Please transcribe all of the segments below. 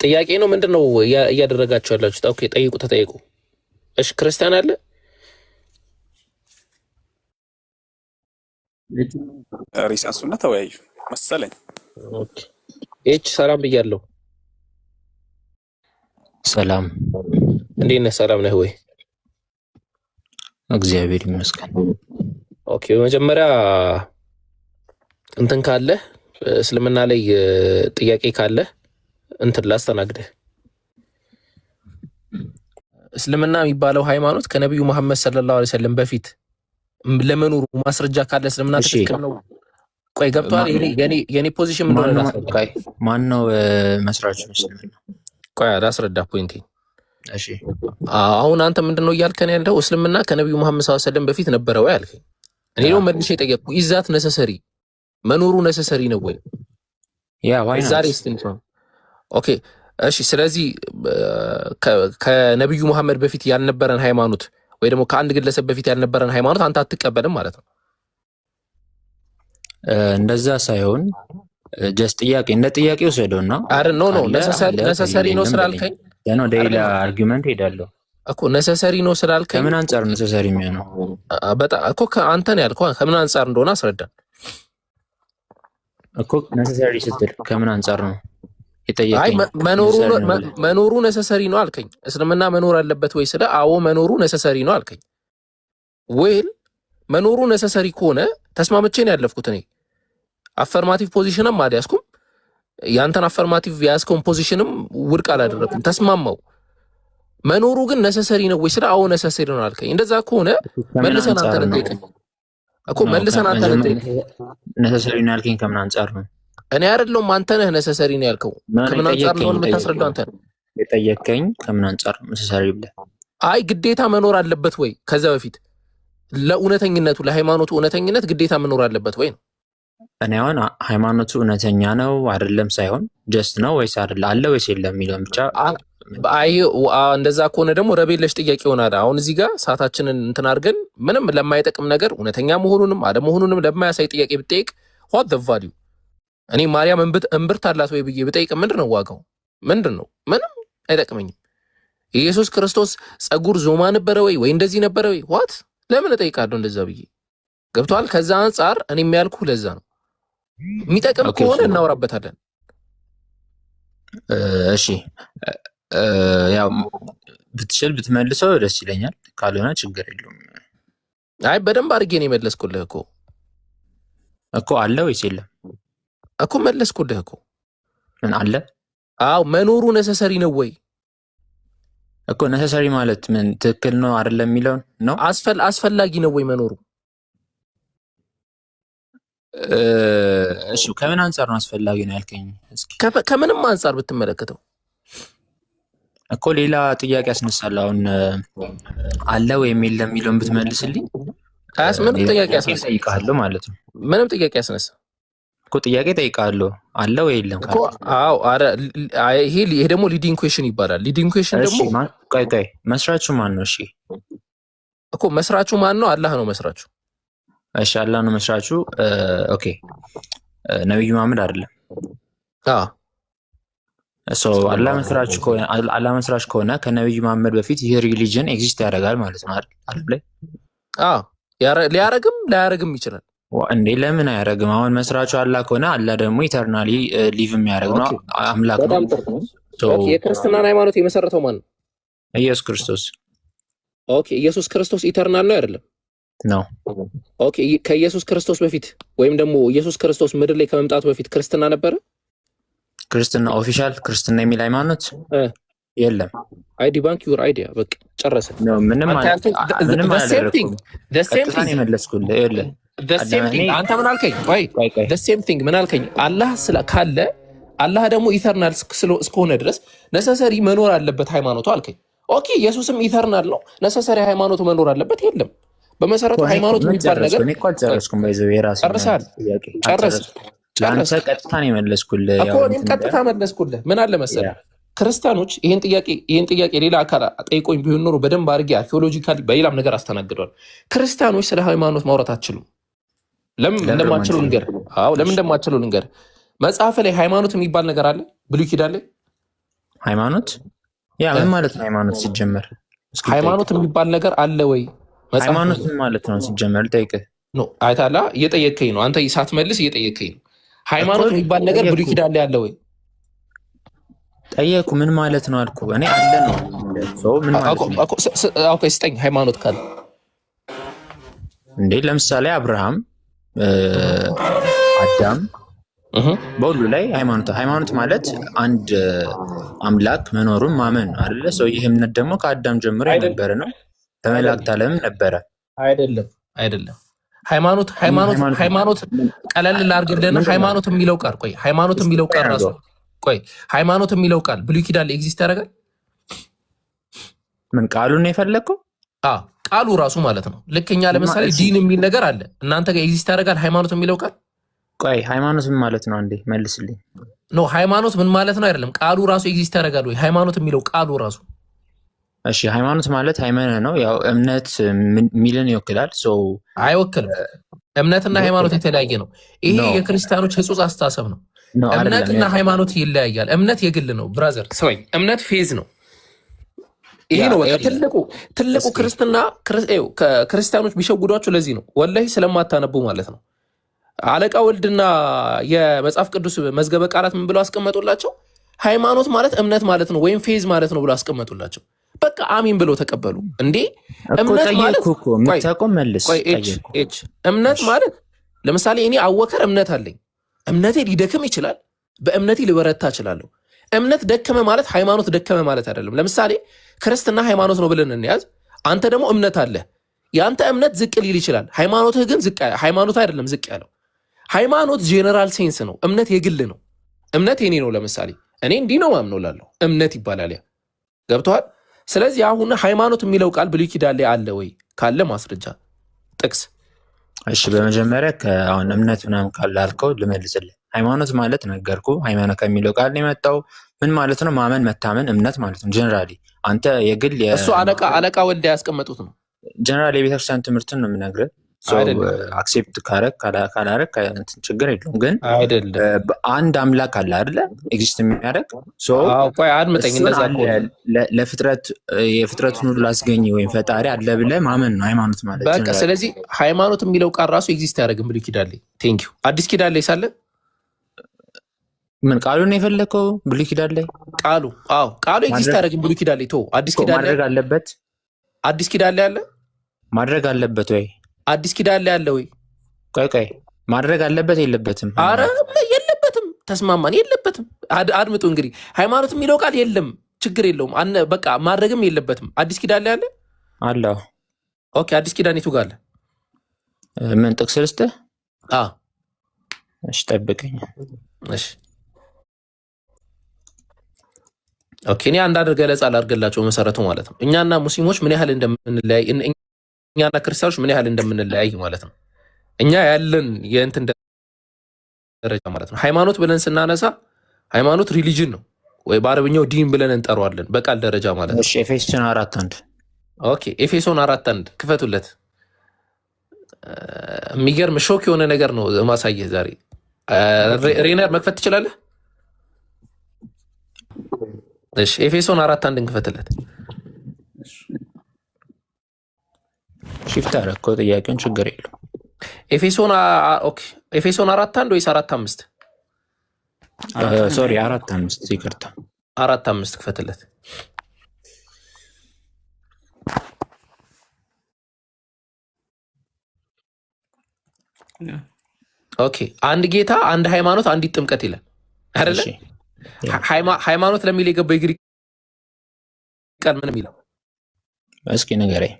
ጥያቄ ነው ምንድነው እያደረጋችሁ ያላችሁት? ኦኬ ጠይቁ፣ ተጠይቁ። እሺ ክርስቲያን አለ? ሪሳሱና ተወያዩ መሰለኝ። ኦኬ ኤች ሰላም ብያለሁ። ሰላም እንዴት ነህ? ሰላም ነህ ወይ? እግዚአብሔር ይመስገን። ኦኬ በመጀመሪያ እንትን ካለ እስልምና ላይ ጥያቄ ካለ እንትን ላስተናግድህ። እስልምና የሚባለው ሃይማኖት ከነብዩ መሐመድ ሰለላሁ ዐለይሂ ወሰለም በፊት ለመኖሩ ማስረጃ ካለ እስልምና ትክክል ነው? ቆይ ገብቷል? የኔ ፖዚሽን ምን እንደሆነ ላስረዳህ። ማን ነው መስራቹ እስልምና? ቆይ ላስረዳ ፖይንቴ። እሺ አሁን አንተ ምንድነው እያልከን ያለው? እስልምና ከነብዩ መሐመድ ሰለላሁ ዐለይሂ ወሰለም በፊት ነበረ ወይ አልከኝ። እኔ ነው መልሼ ጠየቅኩ። ኢዛት ነሰሰሪ መኖሩ ነሰሰሪ ነው ወይ? ያ ዋይ ዛሬ ነው። ኦኬ እሺ። ስለዚህ ከነብዩ መሐመድ በፊት ያልነበረን ሃይማኖት ወይ ደግሞ ከአንድ ግለሰብ በፊት ያልነበረን ሃይማኖት አንተ አትቀበልም ማለት ነው? እንደዛ ሳይሆን ጀስት ጥያቄ እንደ ጥያቄ ወሰደውና አረ ኖ ነሰሰሪ ነው ስላልከኝ ነው ሌላ አርጊመንት ሄዳለሁ እኮ ነሰሰሪ ነው ስላልከኝ ከምን አንፃር ነሰሰሪ የሚሆነው? በጣም እኮ ከአንተ ነው ያልከው። ከምን አንፃር እንደሆነ አስረዳን እኮ። ነሰሰሪ ስትል ከምን አንፃር ነው የጠየቀኝ? አይ መኖሩ ነሰሰሪ ነው አልከኝ። እስልምና መኖር አለበት ወይ ስለ አዎ መኖሩ ነሰሰሪ ነው አልከኝ። ወይል መኖሩ ነሰሰሪ ከሆነ ተስማምቼ ነው ያለፍኩት። እኔ አፈርማቲቭ ፖዚሽንም አልያዝኩም። ያንተን አፈርማቲቭ ያዝከውን ፖዚሽንም ውድቅ አላደረኩም፣ ተስማማው። መኖሩ ግን ነሰሰሪ ነው ወይ ስለ አዎ ነሰሰሪ ነው አልከኝ። እንደዛ ከሆነ መልሰን አንተ ልጠይቀኝ እኮ መልሰን አንተ ልጠይቀኝ። ነሰሰሪ ነው ያልከኝ ከምን አንፃር ነው? እኔ አይደለሁም አንተ ነህ ነሰሰሪ ነው ያልከው። ከምን አንፃር ነው የምታስረዳው አንተ? የጠየቀኝ ከምን አንፃር ነሰሰሪ ብለህ። አይ ግዴታ መኖር አለበት ወይ ከዛ በፊት ለእውነተኝነቱ ለሃይማኖቱ እውነተኝነት ግዴታ መኖር አለበት ወይ ነው? እኔ አሁን ሃይማኖቱ እውነተኛ ነው አይደለም ሳይሆን ጀስት ነው ወይስ አይደለ አለ ወይስ የለም የሚለውን ብቻ። አይ እንደዛ ከሆነ ደግሞ ረቤለሽ ጥያቄ ይሆናል። አሁን እዚህ ጋር ሰዓታችንን እንትን አድርገን ምንም ለማይጠቅም ነገር እውነተኛ መሆኑንም አለመሆኑንም ለማያሳይ ጥያቄ ብጠይቅ what the value? እኔ ማርያም እምብርት አላት ወይ ብዬ ብጠይቅ ምንድን ነው ዋጋው? ምንድን ነው? ምንም አይጠቅመኝም። ኢየሱስ ክርስቶስ ጸጉር ዞማ ነበረ ወይ እንደዚህ ነበረ ወይ ዋት ለምን እጠይቃለሁ እንደዛ ብዬ? ገብቷል? ከዛ አንጻር እኔ የሚያልኩ ለዛ ነው። የሚጠቅም ከሆነ እናወራበታለን። እሺ ያው ብትችል ብትመልሰው ደስ ይለኛል፣ ካልሆነ ችግር የለውም። አይ በደንብ አድርጌ ነው የመለስኩልህ እኮ አለ ወይስ የለም እኮ መለስኩልህ እኮ። ምን አለ? አዎ መኖሩ ነሰሰሪ ነው ወይ እኮ። ነሰሰሪ ማለት ምን ትክክል ነው አይደለም የሚለውን ነው። አስፈላጊ ነው ወይ መኖሩ? እሺ ከምን አንፃር ነው አስፈላጊ ነው ያልከኝ? እስኪ ከምንም አንፃር ብትመለከተው እኮ ሌላ ጥያቄ ያስነሳል። አሁን አለ ወይም የለም የሚለውን ብትመልስልኝ ምንም ጥያቄ ያስነሳ ጠይቃለሁ ማለት ነው። ምንም ጥያቄ ያስነሳ እኮ ጥያቄ ጠይቃለሁ አለ ወይ የለም እኮ። አዎ አረ ይሄ ደግሞ ሊዲንግ ኩዌሽን ይባላል። ሊዲንግ ኩዌሽን ደግሞ ቆይ መስራቹ ማን ነው? እሺ እኮ መስራቹ ማን ነው? አላህ ነው መስራቹ። እሺ አላህ ነው መስራቹ። ኦኬ ነብዩ መሐመድ አይደለም። አላህ መስራች ከሆነ ከነብዩ መሐመድ በፊት ይህ ሪሊጅን ኤግዚስት ያደርጋል ማለት ነው አይደል? ዓለም ላይ ሊያረግም ላያረግም ይችላል እንዴ? ለምን አያረግም? አሁን መስራቹ አላህ ከሆነ አላህ ደግሞ ኢተርናሊ ሊቭ የሚያደርግ ነው አምላክ ነው። የክርስትናን ሃይማኖት የመሰረተው ማን ነው? ኢየሱስ ክርስቶስ። ኦኬ ኢየሱስ ክርስቶስ ኢተርናል ነው አይደለም? ነው። ኦኬ ከኢየሱስ ክርስቶስ በፊት ወይም ደግሞ ኢየሱስ ክርስቶስ ምድር ላይ ከመምጣቱ በፊት ክርስትና ነበረ? ክርስትና ኦፊሻል ክርስትና የሚል ሃይማኖት የለም። አይ ዲባንክ ዩር አይዲያ በቃ ጨረሰ። ምንም አላደረኩም። ቀጥታን የመለስኩልህ የለም። አንተ ምን አልከኝ? ወይ the same thing ምን አልከኝ? አላህ ካለ አላህ ደግሞ ኢተርናል እስከሆነ ድረስ ነሰሰሪ መኖር አለበት ሃይማኖቱ አልከኝ። ኦኬ ኢየሱስም ኢተርናል ነው፣ ነሰሰሪ ሃይማኖቱ መኖር አለበት የለም። በመሰረቱ ሃይማኖት የሚባል ነገር እኔ እኮ አልጨረስኩም። ባይዘው የራስህ ጨርስ። ለአንተ ቀጥታ ነው የመለስኩልህ እኮ። እኔም ቀጥታ መለስኩልህ። ምን አለ መሰለህ ክርስቲያኖች ይሄን ጥያቄ ሌላ አካል ጠይቆኝ ቢሆን ኖሮ በደንብ አድርጌ አርኪኦሎጂካሊ በሌላም ነገር አስተናግደዋል። ክርስቲያኖች ስለ ሃይማኖት ማውራት አትችሉም። ለምን እንደማትችሉ ልንገር። ለምን እንደማትችሉ ልንገር። መጽሐፍ ላይ ሃይማኖት የሚባል ነገር አለ ብሉይ ኪዳን ላይ ሃይማኖት ያ ምን ማለት ነው? ሃይማኖት ሲጀመር ሃይማኖት የሚባል ነገር አለ ወይ? ሃይማኖት ምን ማለት ነው ሲጀመር? ልጠይቅህ ነው። አይታላ እየጠየከኝ ነው አንተ ሳትመልስ እየጠየከኝ ነው። ሃይማኖት የሚባል ነገር ብሉይ ኪዳን ላይ አለ ወይ? ጠየኩ። ምን ማለት ነው አልኩ። እኔ አለ ነው ሰው ምን ማለት ነው? ኦኬ ስጠኝ ሃይማኖት ካለ እንዴ። ለምሳሌ አብርሃም፣ አዳም በሁሉ ላይ ሃይማኖት ማለት አንድ አምላክ መኖሩን ማመን አይደለ? ሰው ይህ እምነት ደግሞ ከአዳም ጀምሮ የነበረ ነው። በመላእክት ዓለምም ነበረ። አይደለም ሃይማኖት ቀለል ላድርግልህ። ሃይማኖት የሚለው ቃል ሃይማኖት የሚለው ቃል ራሱ ሃይማኖት የሚለው ቃል ብሉይ ኪዳን ላይ ኤግዚስት ያደርጋል? ምን ቃሉን ነው የፈለግከው? ቃሉ ራሱ ማለት ነው። ልክ እኛ ለምሳሌ ዲን የሚል ነገር አለ፣ እናንተ ጋር ኤግዚስት ያደርጋል ሃይማኖት የሚለው ቃል? ሃይማኖት ምን ማለት ነው? አንዴ መልስልኝ። ኖ ሃይማኖት ምን ማለት ነው አይደለም፣ ቃሉ ራሱ ኤግዚስት ያደርጋል ወይ? ሃይማኖት የሚለው ቃሉ ራሱ እሺ፣ ሃይማኖት ማለት ሃይማኖት ነው። ያው እምነት ሚልን ይወክላል። አይወክልም። እምነትና ሃይማኖት የተለያየ ነው። ይሄ የክርስቲያኖች ህጹጽ አስተሳሰብ ነው። እምነትና ሃይማኖት ይለያያል። እምነት የግል ነው ብራዘር። እምነት ፌዝ ነው። ይሄ ነው በቃ ትልቁ ክርስትና። ክርስቲያኖች ቢሸጉዷቸው ለዚህ ነው ወላሂ ስለማታነቡ ማለት ነው። አለቃ ወልድና የመጽሐፍ ቅዱስ መዝገበ ቃላት ምን ብለው አስቀመጡላቸው? ሃይማኖት ማለት እምነት ማለት ነው ወይም ፌዝ ማለት ነው ብለው አስቀመጡላቸው። በቃ አሚን ብለው ተቀበሉ። እንዴ እምነት ማለት ለምሳሌ እኔ አወከር እምነት አለኝ። እምነቴ ሊደክም ይችላል፣ በእምነቴ ልበረታ እችላለሁ። እምነት ደከመ ማለት ሃይማኖት ደከመ ማለት አይደለም። ለምሳሌ ክርስትና ሃይማኖት ነው ብለን እንያዝ። አንተ ደግሞ እምነት አለ። የአንተ እምነት ዝቅ ሊል ይችላል፣ ሃይማኖትህ ግን ሃይማኖት አይደለም ዝቅ ያለው። ሃይማኖት ጄኔራል ሴንስ ነው፣ እምነት የግል ነው። እምነት የኔ ነው። ለምሳሌ እኔ እንዲህ ነው ማምነው ላለሁ እምነት ይባላል። ያ ገብቶሃል? ስለዚህ አሁን ሃይማኖት የሚለው ቃል ብሉይ ኪዳን ላይ አለ ወይ? ካለ ማስረጃ ጥቅስ። እሺ በመጀመሪያ አሁን እምነት ምናምን ካለ አልከው ልመልስልህ። ሃይማኖት ማለት ነገርኩ፣ ሃይማኖት ከሚለው ቃል ነው የመጣው። ምን ማለት ነው? ማመን፣ መታመን፣ እምነት ማለት ነው። ጀነራሊ አንተ የግል እሱ አለቃ ወልዳ ያስቀመጡት ነው። ጀነራል የቤተክርስቲያን ትምህርትን ነው የምነግርህ። አክሴፕት ካረግ ካላረግ ችግር የለውም። ግን አንድ አምላክ አለ አይደለ? ኤግዚስት የሚያደርግ የፍጥረቱን ሁሉ አስገኝ ወይም ፈጣሪ አለ ብለህ ማመን ነው ሃይማኖት ማለት። በቃ ስለዚህ ሃይማኖት የሚለው ቃል ራሱ ኤግዚስት ያደርግም ብሉይ ኪዳን ላይ። ቴንኪው። አዲስ ኪዳን ላይ ሳለ ምን ቃሉን የፈለከው? ብሉይ ኪዳን ላይ ቃሉ ኤግዚስት ያደርግም ብሉይ ኪዳን ላይ። አዲስ ኪዳን ላይ አለበት። አዲስ ኪዳን ላይ አለ ማድረግ አለበት ወይ? አዲስ ኪዳን ላይ አለ ወይ? ቆይ ማድረግ አለበት የለበትም? አረ የለበትም። ተስማማን። የለበትም። አድምጡ እንግዲህ ሃይማኖት የሚለው ቃል የለም፣ ችግር የለውም። በቃ ማድረግም የለበትም። አዲስ ኪዳን ላይ አለ አለ። ኦኬ አዲስ ኪዳን የቱ ጋር አለ? ምን ጥቅስ ልስጥህ? እሺ ጠብቀኝ። እሺ ኦኬ እኔ አንዳንድ ገለጻ ላድርግላቸው መሰረቱ ማለት ነው። እኛና ሙስሊሞች ምን ያህል እንደምንለያይ፣ እኛና ክርስቲያኖች ምን ያህል እንደምንለያይ ማለት ነው። እኛ ያለን የእንትን ደረጃ ማለት ነው። ሃይማኖት ብለን ስናነሳ ሃይማኖት ሪሊጅን ነው ወይ በአረብኛው ዲን ብለን እንጠራዋለን በቃል ደረጃ ማለት ነው። ኤፌሶን 4:1 ኦኬ ኤፌሶን 4:1 ክፈቱለት። የሚገርም ሾክ የሆነ ነገር ነው ማሳየህ ዛሬ። ሬነር መክፈት ትችላለህ? እሺ ኤፌሶን 4:1 እንክፈትለት። ሽፍት አደረከው ጥያቄውን፣ ችግር የለው። ኤፌሶን 4:1 ወይስ 4:5? ሶሪ 4:5 ይቅርታ፣ 4:5 ክፈትለት። ኦኬ አንድ ጌታ፣ አንድ ሃይማኖት፣ አንዲት ጥምቀት ይላል አይደለ? ሃይማኖት ለሚል የገባው የግሪክ ቃል ምን የሚለው እስኪ ንገረኝ።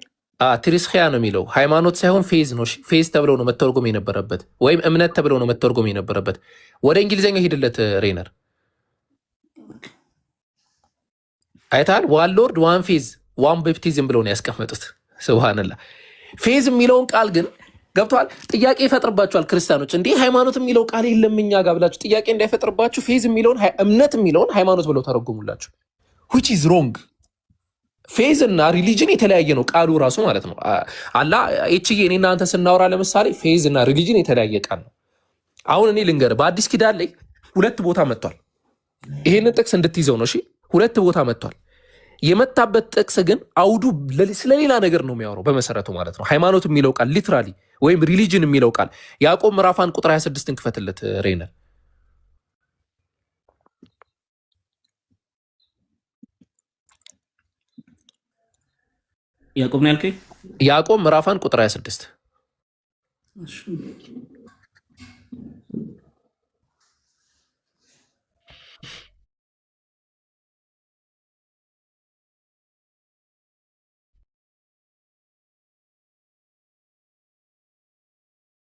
ትሪስኪያ ነው የሚለው። ሃይማኖት ሳይሆን ፌዝ ነው። ፌዝ ተብሎ ነው መተርጎም የነበረበት፣ ወይም እምነት ተብሎ ነው መተርጎም የነበረበት። ወደ እንግሊዝኛ ሂድለት ሬነር። አይታል ዋን ሎርድ ዋን ፌዝ ዋን ባፕቲዝም ብለው ነው ያስቀመጡት። ስብሃንላ። ፌዝ የሚለውን ቃል ግን ገብተዋል። ጥያቄ ይፈጥርባችኋል ክርስቲያኖች። እንዲህ ሃይማኖት የሚለው ቃል የለም እኛ ጋር ብላችሁ ጥያቄ እንዳይፈጥርባችሁ ፌዝ የሚለውን እምነት የሚለውን ሃይማኖት ብለው ተረጎሙላችሁ። which is wrong። ፌዝ እና ሪሊጅን የተለያየ ነው ቃሉ ራሱ ማለት ነው። አላ እቺዬ እኔ እናንተ ስናወራ ለምሳሌ ፌዝ እና ሪሊጅን የተለያየ ቃል ነው። አሁን እኔ ልንገርህ በአዲስ ኪዳን ላይ 2 ቦታ መጥቷል። ይሄንን ጥቅስ እንድትይዘው ነው። እሺ ሁለት ቦታ መጥቷል። የመጣበት ጥቅስ ግን አውዱ ስለሌላ ነገር ነው የሚያወራው በመሰረቱ ማለት ነው። ሃይማኖት የሚለው ቃል ሊትራሊ ወይም ሪሊጅን የሚለው ቃል ያዕቆብ ምዕራፍ 1 ቁጥር 26ን ክፈትለት ሬነር። ያዕቆብ ነው ያልከኝ? ያዕቆብ ምዕራፍ 1 ቁጥር 26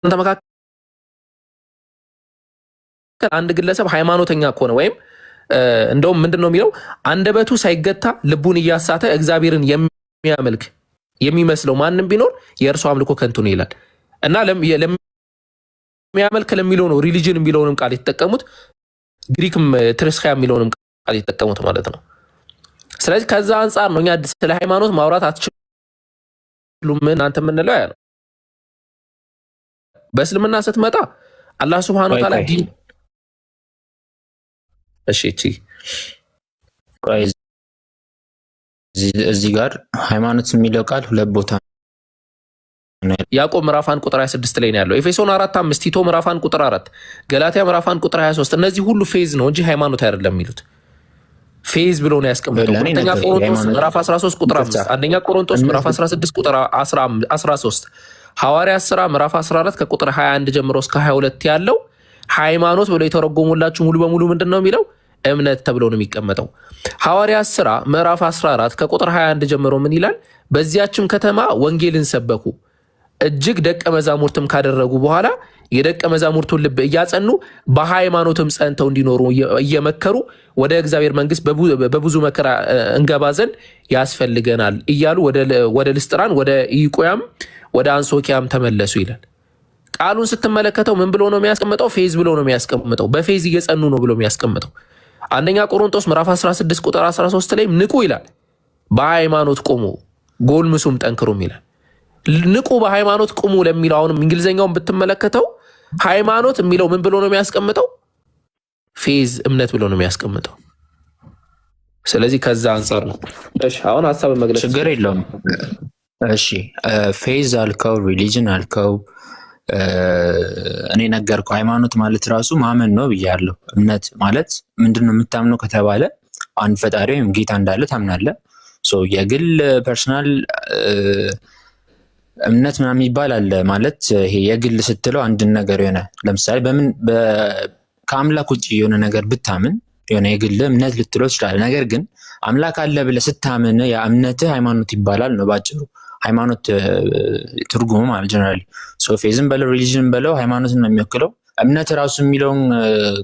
መካከል አንድ ግለሰብ ሃይማኖተኛ ከሆነ ወይም እንደውም ምንድነው የሚለው አንደበቱ ሳይገታ ልቡን እያሳተ እግዚአብሔርን የሚያመልክ የሚመስለው ማንም ቢኖር የእርሱ አምልኮ ከንቱ ነው ይላል። እና ለሚያመልክ ለሚለው ነው ሪሊጅን የሚለውንም ቃል የተጠቀሙት፣ ግሪክም ትርስኪያ የሚለውንም ቃል የተጠቀሙት ማለት ነው። ስለዚህ ከዛ አንጻር ነው እኛ ስለ ሃይማኖት ማውራት አትችሉም እናንተ የምንለው ያ ነው። በእስልምና ስትመጣ አላህ ሱብሃነሁ ወተዓላ ዲን እዚህ ጋር ሃይማኖት የሚለው ቃል ሁለት ቦታ ያዕቆብ ምዕራፍ 1 ቁጥር 26 ላይ ነው ያለው። ኤፌሶን 4:5 ቲቶ ምዕራፍ 1 ቁጥር 4 ገላትያ ምዕራፍ 1 ቁጥር 23 እነዚህ ሁሉ ፌዝ ነው እንጂ ሃይማኖት አይደለም የሚሉት። ፌዝ ብሎ ነው ያስቀምጠው። አንደኛ ቆሮንቶስ ምዕራፍ 13 ቁጥር 5 አንደኛ ቆሮንቶስ ምዕራፍ 16 ቁጥር 13 ሐዋርያት ሥራ ምዕራፍ 14 ከቁጥር 21 ጀምሮ እስከ 22 ያለው ሃይማኖት ብሎ የተረጎሙላችሁ ሙሉ በሙሉ ምንድነው የሚለው እምነት ተብሎ ነው የሚቀመጠው። ሐዋርያት ሥራ ምዕራፍ 14 ከቁጥር 21 ጀምሮ ምን ይላል? በዚያችም ከተማ ወንጌልን ሰበኩ፣ እጅግ ደቀ መዛሙርትም ካደረጉ በኋላ የደቀ መዛሙርቱን ልብ እያጸኑ በሃይማኖትም ጸንተው እንዲኖሩ እየመከሩ ወደ እግዚአብሔር መንግስት በብዙ መከራ እንገባ ዘንድ ያስፈልገናል እያሉ ወደ ልስጥራን ወደ ኢቆያም ወደ አንሶኪያም ተመለሱ ይላል። ቃሉን ስትመለከተው ምን ብሎ ነው የሚያስቀምጠው? ፌዝ ብሎ ነው የሚያስቀምጠው። በፌዝ እየጸኑ ነው ብሎ የሚያስቀምጠው። አንደኛ ቆሮንቶስ ምዕራፍ 16 ቁጥር 13 ላይ ንቁ ይላል፣ በሃይማኖት ቁሙ ጎልምሱም ጠንክሩም ይላል። ንቁ በሃይማኖት ቁሙ ለሚለው አሁንም እንግሊዝኛውን ብትመለከተው ሃይማኖት የሚለው ምን ብሎ ነው የሚያስቀምጠው? ፌዝ እምነት ብሎ ነው የሚያስቀምጠው። ስለዚህ ከዛ አንጻር ነው። እሺ አሁን ሀሳብ መግለጽ ችግር የለውም። እሺ ፌዝ አልከው፣ ሪሊጅን አልከው፣ እኔ ነገርኩ። ሃይማኖት ማለት ራሱ ማመን ነው ብያለሁ። እምነት ማለት ምንድን ነው የምታምነው ከተባለ አንድ ፈጣሪ ወይም ጌታ እንዳለ ታምናለህ። የግል ፐርሰናል እምነት ምናምን ይባል አለ። ማለት ይሄ የግል ስትለው አንድን ነገር የሆነ ለምሳሌ ከአምላክ ውጭ የሆነ ነገር ብታምን የሆነ የግል እምነት ልትለው ትችላለህ። ነገር ግን አምላክ አለ ብለህ ስታምን ያ እምነትህ ሃይማኖት ይባላል ነው ባጭሩ። ሃይማኖት ትርጉሙ ማለት ጀነራሊ ፌዝም በለው ሪሊጅን በለው ሃይማኖትን ነው የሚወክለው። እምነት ራሱ የሚለውን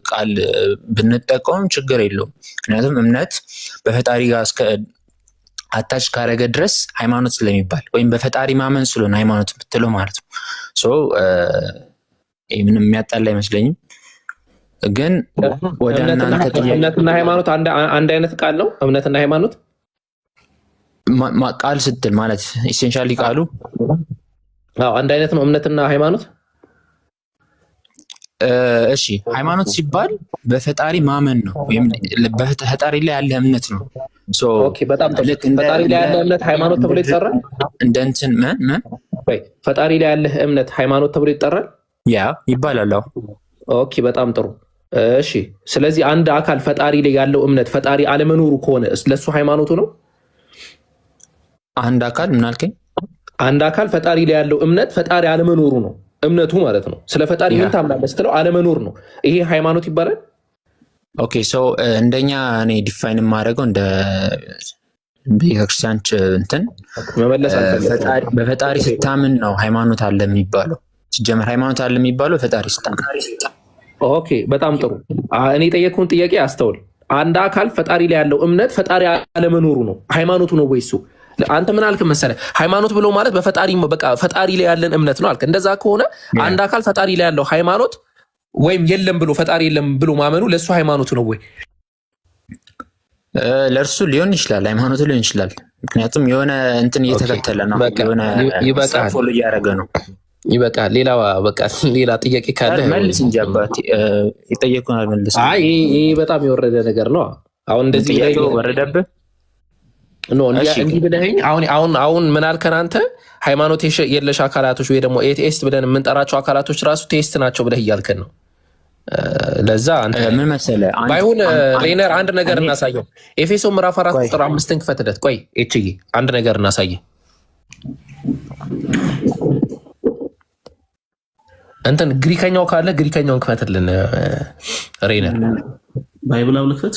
ቃል ብንጠቀም ችግር የለውም። ምክንያቱም እምነት በፈጣሪ ጋር አታች ካረገ ድረስ ሃይማኖት ስለሚባል ወይም በፈጣሪ ማመን ስለሆነ ሃይማኖት የምትለው ማለት ነው። ምንም የሚያጣላ አይመስለኝም። ግን ወደ እምነትና ሃይማኖት አንድ አይነት ቃል ነው። እምነትና ሃይማኖት ቃል ስትል ማለት ኢሴንሻሊ ቃሉ አንድ አይነት ነው። እምነትና ሃይማኖት እሺ፣ ሃይማኖት ሲባል በፈጣሪ ማመን ነው ወይም በፈጣሪ ላይ ያለ እምነት ነው። ኦኬ፣ በጣም ፈጣሪ ላይ ያለ እምነት ሃይማኖት ተብሎ ይጠራል። እንደ እንትን ፈጣሪ ላይ ያለ እምነት ሃይማኖት ተብሎ ይጠራል። ያ ይባላል። ኦኬ፣ በጣም ጥሩ። እሺ፣ ስለዚህ አንድ አካል ፈጣሪ ላይ ያለው እምነት ፈጣሪ አለመኖሩ ከሆነ ለሱ ሃይማኖቱ ነው። አንድ አካል ምን አልከኝ? አንድ አካል ፈጣሪ ላይ ያለው እምነት ፈጣሪ አለመኖሩ ነው እምነቱ ማለት ነው። ስለ ፈጣሪ ምን ታምናለህ ስትለው አለመኖር ነው። ይሄ ሃይማኖት ይባላል። ኦኬ እንደኛ እኔ ዲፋይን የማደርገው እንደ ቤተክርስቲያን እንትን በፈጣሪ ስታምን ነው ሃይማኖት አለ የሚባለው። ሲጀመር ሃይማኖት አለ የሚባለው በፈጣሪ ስታምን። ኦኬ፣ በጣም ጥሩ። እኔ የጠየቅኩህን ጥያቄ አስተውል። አንድ አካል ፈጣሪ ላይ ያለው እምነት ፈጣሪ አለመኖሩ ነው ሃይማኖቱ ነው ወይሱ? አንተ ምን አልክ መሰለህ? ሃይማኖት ብሎ ማለት በፈጣሪ በቃ ፈጣሪ ላይ ያለን እምነት ነው አልክ። እንደዛ ከሆነ አንድ አካል ፈጣሪ ላይ ያለው ሃይማኖት ወይም የለም ብሎ ፈጣሪ የለም ብሎ ማመኑ ለሱ ሃይማኖቱ ነው ወይ? ለእርሱ ሊሆን ይችላል፣ ሃይማኖቱ ሊሆን ይችላል። ምክንያቱም የሆነ እንትን እየተከተለ ነው፣ የሆነ ፎሎ እያደረገ ነው። ይበቃል። ሌላ ጥያቄ ካለ መልስ እንጂ አባቴ የጠየቁን አልመልስም። ይሄ በጣም የወረደ ነገር ነው። አሁን እንደዚህ ጥያቄው ወረደብህ ኖ እንዲህ ብለኸኝ አሁን ምን አልከን አንተ? ሃይማኖት የለሽ አካላቶች ወይ ደግሞ ኤቲኤስት ብለን የምንጠራቸው አካላቶች ራሱ ቴስት ናቸው ብለህ እያልከን ነው። ለዛ ምን መሰለህ ባይሆን ሬነር አንድ ነገር እናሳየው። ኤፌሶ ምዕራፍ 4 ቁጥር 5 ክፈትለት። ቆይ ኤችዬ አንድ ነገር እናሳየው። እንትን ግሪከኛው ካለ ግሪከኛውን ክፈትልን ሬነር። ባይብል አውልፈት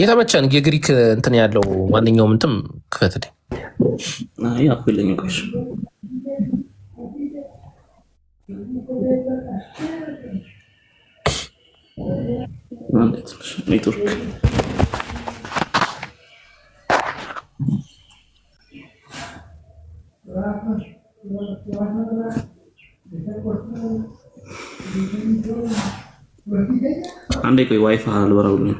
የተመቸን የግሪክ እንትን ያለው ማንኛውም እንትን ክፈትልኝ። አይ አፕልኝ ቆሽ ኔትወርክ አንዴ ቆይ ዋይፋይ አልበራውልኝ።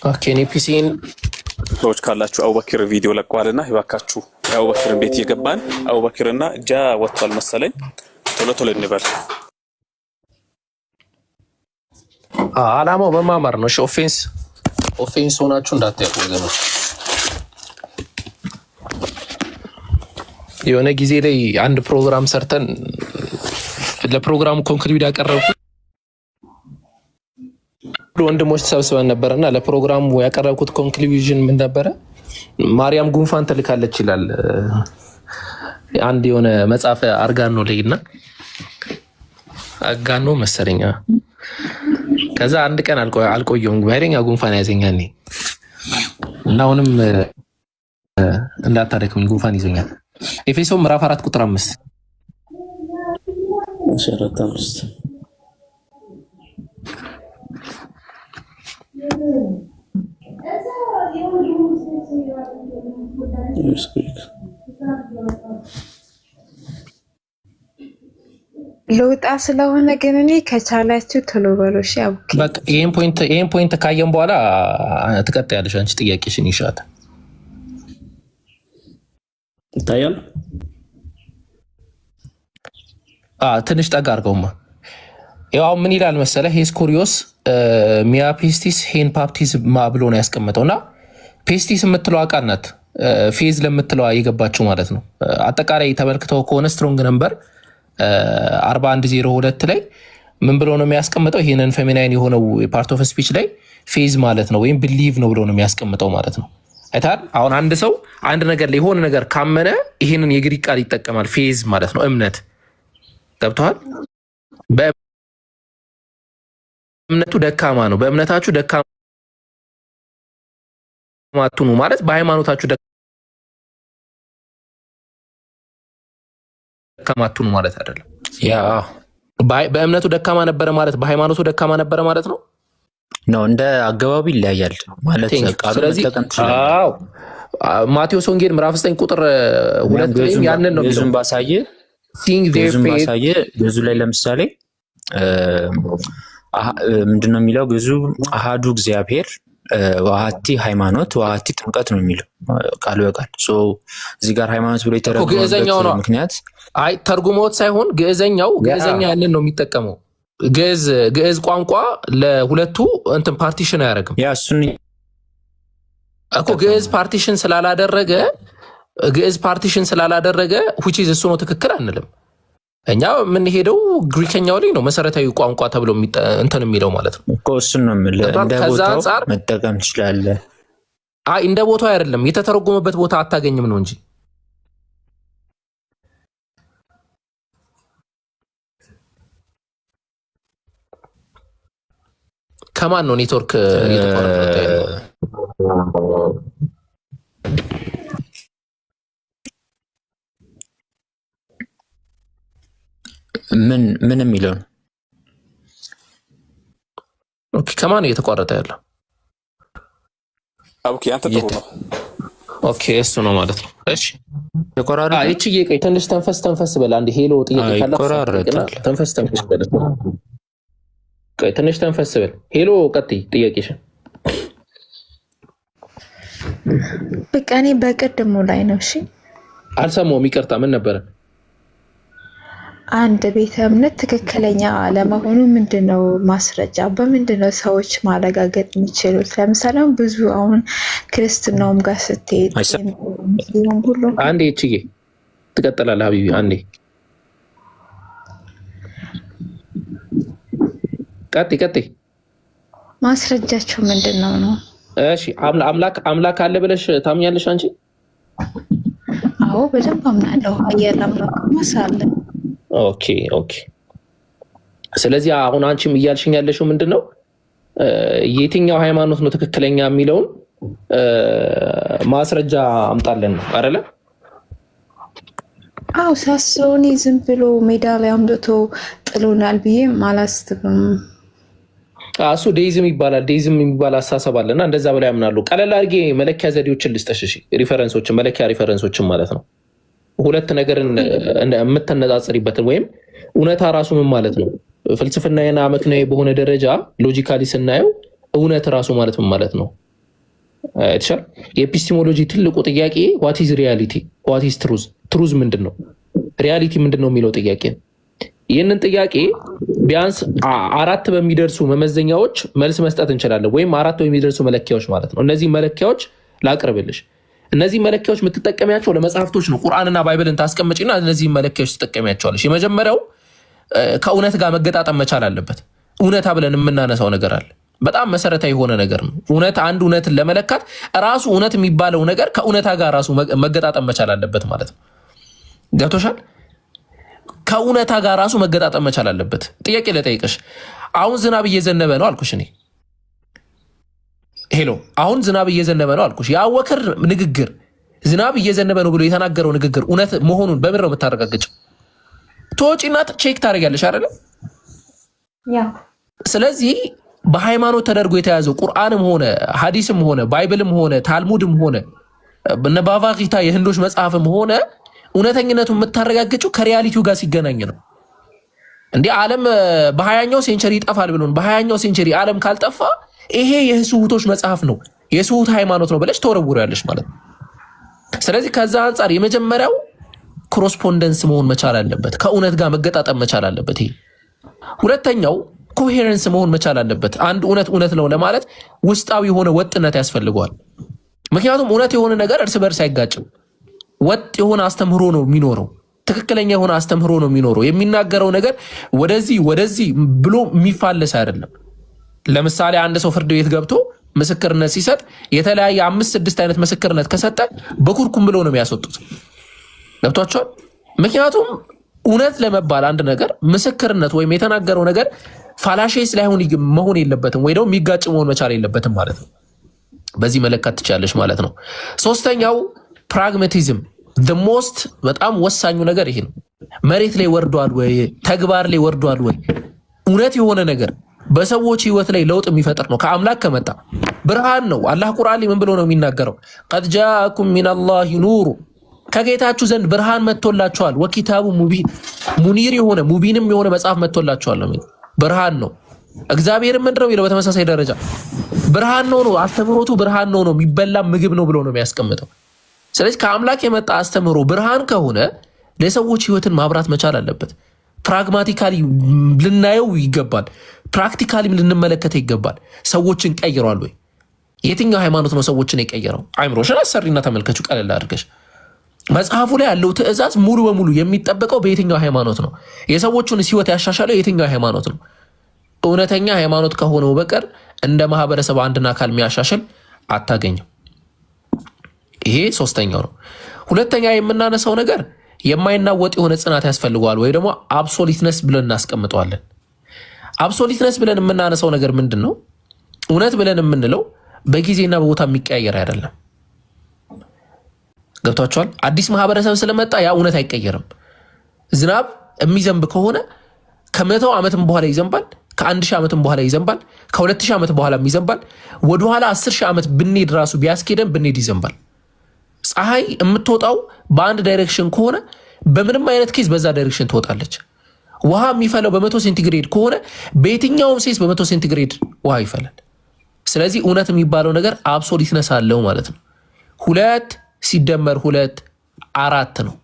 ኦኬ እኔ ፒሲን ሰዎች ካላችሁ አቡበክር ቪዲዮ ለቀዋልና ይባካችሁ የአቡበክርን ቤት እየገባን አቡበክርና ጃ ወጥቷል መሰለኝ ቶሎ እንበል። አላማው መማማር ነው። ኦፌንስ ሆናችሁ እንዳታያቁ ወገኖች። የሆነ ጊዜ ላይ አንድ ፕሮግራም ሰርተን ለፕሮግራሙ ኮንክሉድ ያቀረብኩት ወንድሞች ተሰብስበን ነበረና ለፕሮግራሙ ያቀረብኩት ኮንክሉዥን ምን ነበረ? ማርያም ጉንፋን ትልካለች ይላል አንድ የሆነ መጽሐፍ አርጋኖ ላይና አጋኖ መሰለኛ። ከዛ አንድ ቀን አልቆየሁም ኃይለኛ ጉንፋን ያዘኛል እና አሁንም እንዳታደክሙኝ ጉንፋን ይዞኛል። ኤፌሶን ምዕራፍ 4 ቁጥር 5 ለውጣ ስለሆነ ግን እኔ ከቻላችሁ ቶሎ በሉ እሺ። በቃ ይሄን ፖይንት ካየን በኋላ ትቀጥያለሽ አንቺ ጥያቄሽን ይሻት ይታያል። ትንሽ ጠጋ አድርገውማ። ያው ምን ይላል መሰለ ሄስኮሪዮስ ሚያ ፔስቲስ ሄን ፓፕቲስ ብሎ ነው ያስቀመጠውና ፔስቲስ የምትለው ቃል ናት ፌዝ ለምትለው የገባችው ማለት ነው። አጠቃላይ ተመልክተው ከሆነ ስትሮንግ ነምበር 4102 ላይ ምን ብሎ ነው የሚያስቀምጠው? ይሄንን ፌሚናይን የሆነው ፓርት ኦፍ ስፒች ላይ ፌዝ ማለት ነው ወይም ቢሊቭ ነው ብሎ ነው የሚያስቀምጠው ማለት ነው። አይታል አሁን አንድ ሰው አንድ ነገር ላይ የሆነ ነገር ካመነ ይሄንን የግሪክ ቃል ይጠቀማል። ፌዝ ማለት ነው እምነት። ገብቶሃል? በእምነቱ ደካማ ነው። በእምነታችሁ ደካማ አትሁኑ ማለት በሃይማኖታችሁ ደካማ አትሁኑ ማለት አይደለም። ያ በእምነቱ ደካማ ነበረ ማለት በሃይማኖቱ ደካማ ነበረ ማለት ነው። እንደ አገባቡ ይለያያል ማለት ቃሉ መጠቀም ትችላለህ። ማቴዎስ ወንጌል ምዕራፍ 9 ቁጥር 2 ላይ ያንን ነው ብዙም ባሳየ ብዙ ላይ ለምሳሌ ምንድነው የሚለው? ብዙ አሃዱ እግዚአብሔር ዋሃቲ ሃይማኖት ዋሃቲ ጥምቀት ነው የሚለው ቃል በቃል። እዚህ ጋር ሃይማኖት ብሎ የተረጎመበት ምክንያት ተርጉሞት ሳይሆን ግዕዘኛ ያንን ነው የሚጠቀመው። ግዕዝ ቋንቋ ለሁለቱ እንትን ፓርቲሽን አያደርግም። ያ እሱን እኮ ግዕዝ ፓርቲሽን ስላላደረገ which is እሱ ነው ትክክል አንልም። እኛ የምንሄደው ግሪከኛው ላይ ነው መሰረታዊ ቋንቋ ተብሎ እንትን የሚለው ማለት ነው እኮ እሱን ነው የምልህ። እንደ ቦታው መጠቀም ትችላለህ። እንደ ቦታው አይደለም የተተረጎመበት ቦታ አታገኝም ነው እንጂ ከማን ነው ኔትወርክ ምን የሚለው ነው? ኦኬ ከማን ነው እየተቋረጠ ያለው? ኦኬ አንተ ጥሩ ነው። ኦኬ እሱ ነው ማለት ነው። እሺ ተቆራረጠ። እቺ ቆይ ትንሽ ተንፈስ በል አንዴ። ሄሎ ጥያቄ ካለ ተንፈስ በል። ቆይ ትንሽ ተንፈስ በል። ሄሎ ቀጥይ ጥያቄሽን። በቃ እኔ በቅድሙ ላይ ነው። እሺ አልሰማሁም፣ ይቅርታ። ምን ነበረ? አንድ ቤተ እምነት ትክክለኛ ለመሆኑ ምንድነው ማስረጃ? በምንድነው ሰዎች ማረጋገጥ የሚችሉት? ለምሳሌ ብዙ አሁን ክርስትናውም ጋር ስትሄድ ሁሉ አንዴ እቺዬ ትቀጥላለህ ሀቢቢ አንዴ ቀጥይ ማስረጃቸው ምንድነው ነው? እሺ አምላክ አለ ብለሽ ታምኛለሽ አንቺ? አዎ በደንብ አምናለሁ። አየር አምላክ ማሳለ ኦኬ ስለዚህ አሁን አንቺም እያልሽኝ ያለሽው ምንድነው የትኛው ሃይማኖት ነው ትክክለኛ የሚለውን ማስረጃ አምጣለን ነው አይደለ? አዎ ሳስሆን ዝም ብሎ ሜዳ ላይ አምጥቶ ጥሎናል ብዬ አላስብም። እሱ ዴይዝም ይባላል። ዴይዝም የሚባል አሳሰብ አለና እንደዛ ብለው ያምናሉ። ቀለል አድርጌ መለኪያ ዘዴዎችን ልስጠሽ። ሪፈረንሶችን መለኪያ ሪፈረንሶችን ማለት ነው። ሁለት ነገርን የምትነጻጽሪበትን ወይም እውነታ ራሱ ምን ማለት ነው? ፍልስፍናና ምክንያዊ በሆነ ደረጃ ሎጂካሊ ስናየው እውነት ራሱ ማለት ምን ማለት ነው? አይተሻል? የኤፒስቲሞሎጂ ትልቁ ጥያቄ ዋት ኢዝ ሪያሊቲ፣ ዋት ኢዝ ትሩዝ፣ ትሩዝ ምንድን ነው፣ ሪያሊቲ ምንድን ነው የሚለው ጥያቄ ነው። ይህንን ጥያቄ ቢያንስ 4 በሚደርሱ መመዘኛዎች መልስ መስጠት እንችላለን፣ ወይም 4 በሚደርሱ መለኪያዎች ማለት ነው። እነዚህ መለኪያዎች ላቅርብልሽ። እነዚህ መለኪያዎች የምትጠቀሚያቸው ለመጽሐፍቶች ነው። ቁርአንና ባይብልን ታስቀምጪና እነዚህ መለኪያዎች ትጠቀሚያቸዋለሽ። የመጀመሪያው ከእውነት ጋር መገጣጠም መቻል አለበት። እውነታ ብለን የምናነሳው ነገር አለ። በጣም መሰረታዊ የሆነ ነገር ነው። አንድ እውነትን ለመለካት ራሱ እውነት የሚባለው ነገር ከእውነታ ጋር ራሱ መገጣጠም መቻል አለበት ማለት ነው። ገብቶሻል? ከእውነታ ጋር ራሱ መገጣጠም መቻል አለበት። ጥያቄ ለጠይቅሽ፣ አሁን ዝናብ እየዘነበ ነው አልኩሽ እኔ። ሄሎ፣ አሁን ዝናብ እየዘነበ ነው አልኩሽ። የአወክር ንግግር ዝናብ እየዘነበ ነው ብሎ የተናገረው ንግግር እውነት መሆኑን በምን ነው የምታረጋግጭው? ተወጪና ቼክ ታደርጊያለሽ አይደለ? ስለዚህ በሃይማኖት ተደርጎ የተያዘው ቁርአንም ሆነ ሐዲስም ሆነ ባይብልም ሆነ ታልሙድም ሆነ በነባቫቂታ የህንዶች መጽሐፍም ሆነ እውነተኝነቱን የምታረጋግጭው ከሪያሊቲው ጋር ሲገናኝ ነው። እንዴ ዓለም በ20ኛው ሴንቸሪ ይጠፋል ብሎን በ20ኛው ሴንቸሪ ዓለም ካልጠፋ ይሄ የስሁቶች መጽሐፍ ነው የስሁት ሃይማኖት ነው ብለሽ ተወረውሪያለሽ ማለት ነው። ስለዚህ ከዛ አንጻር የመጀመሪያው ኮረስፖንደንስ መሆን መቻል አለበት፣ ከእውነት ጋር መገጣጠም መቻል አለበት። ይሄ ሁለተኛው ኮሄረንስ መሆን መቻል አለበት። አንድ እውነት ነው ለማለት ውስጣዊ የሆነ ወጥነት ያስፈልገዋል። ምክንያቱም እውነት የሆነ ነገር እርስ በርስ አይጋጭም። ወጥ የሆነ አስተምህሮ ነው የሚኖረው። ትክክለኛ የሆነ አስተምህሮ ነው የሚኖረው። የሚናገረው ነገር ወደዚህ ብሎ የሚፋለስ አይደለም። ለምሳሌ አንድ ሰው ፍርድ ቤት ገብቶ ምስክርነት ሲሰጥ የተለያየ 5-6 አይነት ምስክርነት ከሰጠ በኩርኩም ብለው ነው የሚያስወጡት። ገብቷቸዋል? ምክንያቱም እውነት ለመባል አንድ ነገር ምስክርነት ወይም የተናገረው ነገር ፋላሼስ ላይሆን መሆን የለበትም፣ ወይ ደግሞ የሚጋጭ መሆን መቻል የለበትም ማለት ነው። በዚህ መለካት ትችላለች ማለት ነው። ሶስተኛው ፕራግማቲዝም ሞስት በጣም ወሳኙ ነገር ይሄ ነው። መሬት ላይ ወርዷል ወይ? ተግባር ላይ ወርዷል ወይ? እውነት የሆነ ነገር በሰዎች ህይወት ላይ ለውጥ የሚፈጥር ነው። ከአምላክ ከመጣ ብርሃን ነው። አላህ ቁርአን ላይ ምን ብሎ ነው የሚናገረው? ቀድ ጃአኩም ሚነላሂ ኑሩ፣ ከጌታችሁ ዘንድ ብርሃን መጥቶላችኋል። ወኪታቡ ሙቢን፣ ሙኒር የሆነ ሙቢንም የሆነ መጽሐፍ መጥቶላችኋል ነው። ብርሃን ነው። እግዚአብሔር ምንድን ነው የሚለው? በተመሳሳይ ደረጃ ብርሃን ነው ነው አስተምህሮቱ ብርሃን ነው ነው የሚበላ ምግብ ነው ብሎ ነው የሚያስቀምጠው። ስለዚህ ከአምላክ የመጣ አስተምህሮ ብርሃን ከሆነ ለሰዎች ህይወትን ማብራት መቻል አለበት። ፕራግማቲካሊ ልናየው ይገባል። ፕራክቲካሊም ልንመለከተ ይገባል። ሰዎችን ቀይሯል ወይ? የትኛው ሃይማኖት ነው ሰዎችን የቀየረው? አይምሮሽን አሰሪና ተመልከቹ። ቀለል አድርገሽ መጽሐፉ ላይ ያለው ትዕዛዝ ሙሉ በሙሉ የሚጠበቀው በየትኛው ሃይማኖት ነው? የሰዎቹን ህይወት ያሻሻለው የትኛው ሃይማኖት ነው? እውነተኛ ሃይማኖት ከሆነው በቀር እንደ ማህበረሰብ አንድን አካል የሚያሻሽል አታገኝም። ይሄ ሶስተኛው ነው። ሁለተኛ የምናነሳው ነገር የማይናወጥ የሆነ ጽናት ያስፈልገዋል፣ ወይ ደግሞ አብሶሊትነስ ብለን እናስቀምጠዋለን። አብሶሊትነስ ብለን የምናነሳው ነገር ምንድን ነው? እውነት ብለን የምንለው በጊዜና በቦታ የሚቀያየር አይደለም። ገብቷቸዋል? አዲስ ማህበረሰብ ስለመጣ ያ እውነት አይቀየርም። ዝናብ የሚዘንብ ከሆነ ከ100 ዓመትም በኋላ ይዘንባል፣ ከ1000 ዓመትም በኋላ ይዘንባል፣ ከ2000 ዓመት በኋላ ይዘንባል። ወደኋላ 10,000 ዓመት ብንሄድ ራሱ ቢያስኬደን ብንሄድ ይዘንባል። ፀሐይ የምትወጣው በአንድ ዳይሬክሽን ከሆነ በምንም አይነት ኬዝ በዛ ዳይሬክሽን ትወጣለች። ውሃ የሚፈለው በ100 ሴንቲግሬድ ከሆነ በየትኛውም ሴንስ በ100 ሴንቲግሬድ ውሃ ይፈላል። ስለዚህ እውነት የሚባለው ነገር አብሶሊትነስ አለው ማለት ነው። 2 ሲደመር 2 4 ነው።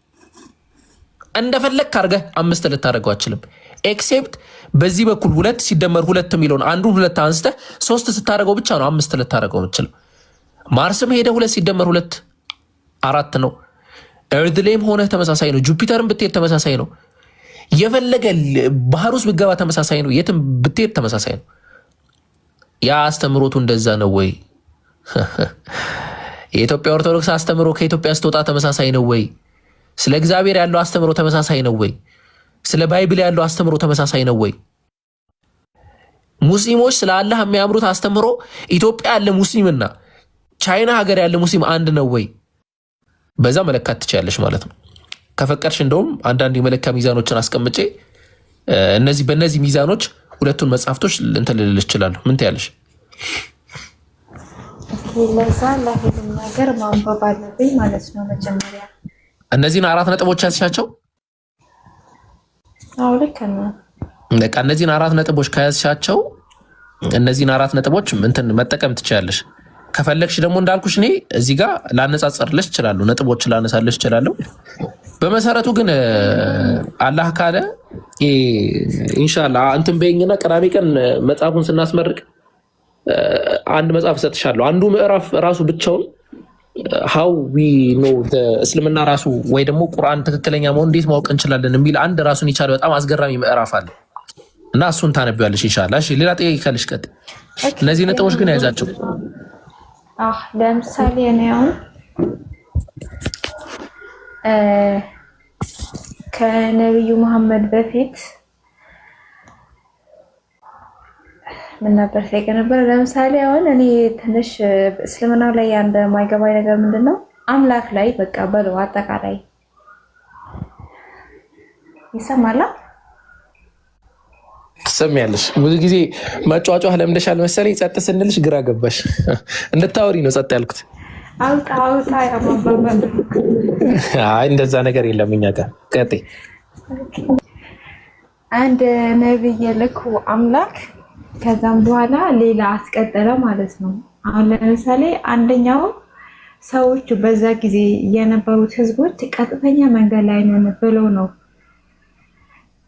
እንደፈለክ አድርገህ 5 ልታደርገው አችልም። ኤክሴፕት በዚህ በኩል 2 ሲደመር 2 የሚለውን አንዱን 2 አንስተህ 3 ስታደርገው ብቻ ነው 5 ልታደርገው የምችለው። ማርስም ሄደ 2 ሲደመር 2 4 ነው። ኤርዝ ላይም ሆነ ተመሳሳይ ነው። ጁፒተርም ብትሄድ ተመሳሳይ ነው። የፈለገ ባህር ውስጥ ብትገባ ተመሳሳይ ነው። የትም ብትሄድ ተመሳሳይ ነው። ያ አስተምሮቱ እንደዛ ነው ወይ? የኢትዮጵያ ኦርቶዶክስ አስተምሮ ከኢትዮጵያ ስትወጣ ተመሳሳይ ነው ወይ? ስለ እግዚአብሔር ያለው አስተምሮ ተመሳሳይ ነው ወይ? ስለ ባይብል ያለው አስተምሮ ተመሳሳይ ነው ወይ? ሙስሊሞች ስለ አላህ የሚያምሩት አስተምሮ ኢትዮጵያ ያለ ሙስሊምና ቻይና ሀገር ያለ ሙስሊም አንድ ነው ወይ? በዛ መለካት ትችያለሽ ማለት ነው። ከፈቀድሽ እንደውም አንዳንድ የመለኪያ ሚዛኖችን አስቀምጬ በእነዚህ ሚዛኖች ሁለቱን መጽሐፍቶች እንትን ልልሽ እችላለሁ። ምን ትያለሽ? ለዛ ለሁሉም ነገር ማንበብ አለብኝ ማለት ነው። መጀመሪያ እነዚህን 4 ነጥቦች ያዝሻቸው። አዎ ልክ ነው። በቃ እነዚህን 4 ነጥቦች ከያዝሻቸው እነዚህን 4 ነጥቦች እንትን መጠቀም ትችያለሽ። ከፈለግሽ ደግሞ እንዳልኩሽ እኔ እዚህ ጋር ላነጻጽርልሽ እችላለሁ፣ ነጥቦች ላነሳልሽ እችላለሁ። በመሰረቱ ግን አላህ ካለ ኢንሻአላህ እንትን በይኝና ቅዳሜ ቀን መጽሐፉን ስናስመርቅ አንድ መጽሐፍ ሰጥሻለሁ። አንዱ ምዕራፍ ራሱ ብቻውን how we know the እስልምና ራሱ ወይ ደግሞ ቁርአን ትክክለኛ መሆን እንዴት ማወቅ እንችላለን የሚል አንድ ራሱን የቻለ በጣም አስገራሚ ምዕራፍ አለ እና እሱን ታነቢያለሽ ኢንሻአላህ። እሺ ሌላ ጥያቄ ካለሽ ቀጥ። እነዚህ ነጥቦች ግን ያዛቸው። ለምሳሌ እኔ አሁን ከነብዩ መሐመድ በፊት ምን ነበር ሳይቀነበረ ለምሳሌ አሁን እኔ ትንሽ እስልምናው ላይ አንድ ማይገባኝ ነገር ምንድነው አምላክ ላይ በቃ በለው አጠቃላይ ይሰማላ ትሰሚያለሽ። ብዙ ጊዜ መጫጫህ ለምደሻል መሰለኝ። ጸጥ ስንልሽ ግራ ገባሽ። እንድታወሪ ነው ጸጥ ያልኩት። አውጣ ያማባባል። አይ እንደዛ ነገር የለም እኛ ጋር። ቀጥይ። አንድ ነብይ ልኩ አምላክ ከዛም በኋላ ሌላ አስቀጠለ ማለት ነው። አሁን ለምሳሌ አንደኛው ሰዎች በዛ ጊዜ የነበሩት ህዝቦች ቀጥተኛ መንገድ ላይ ነን ብለው ነው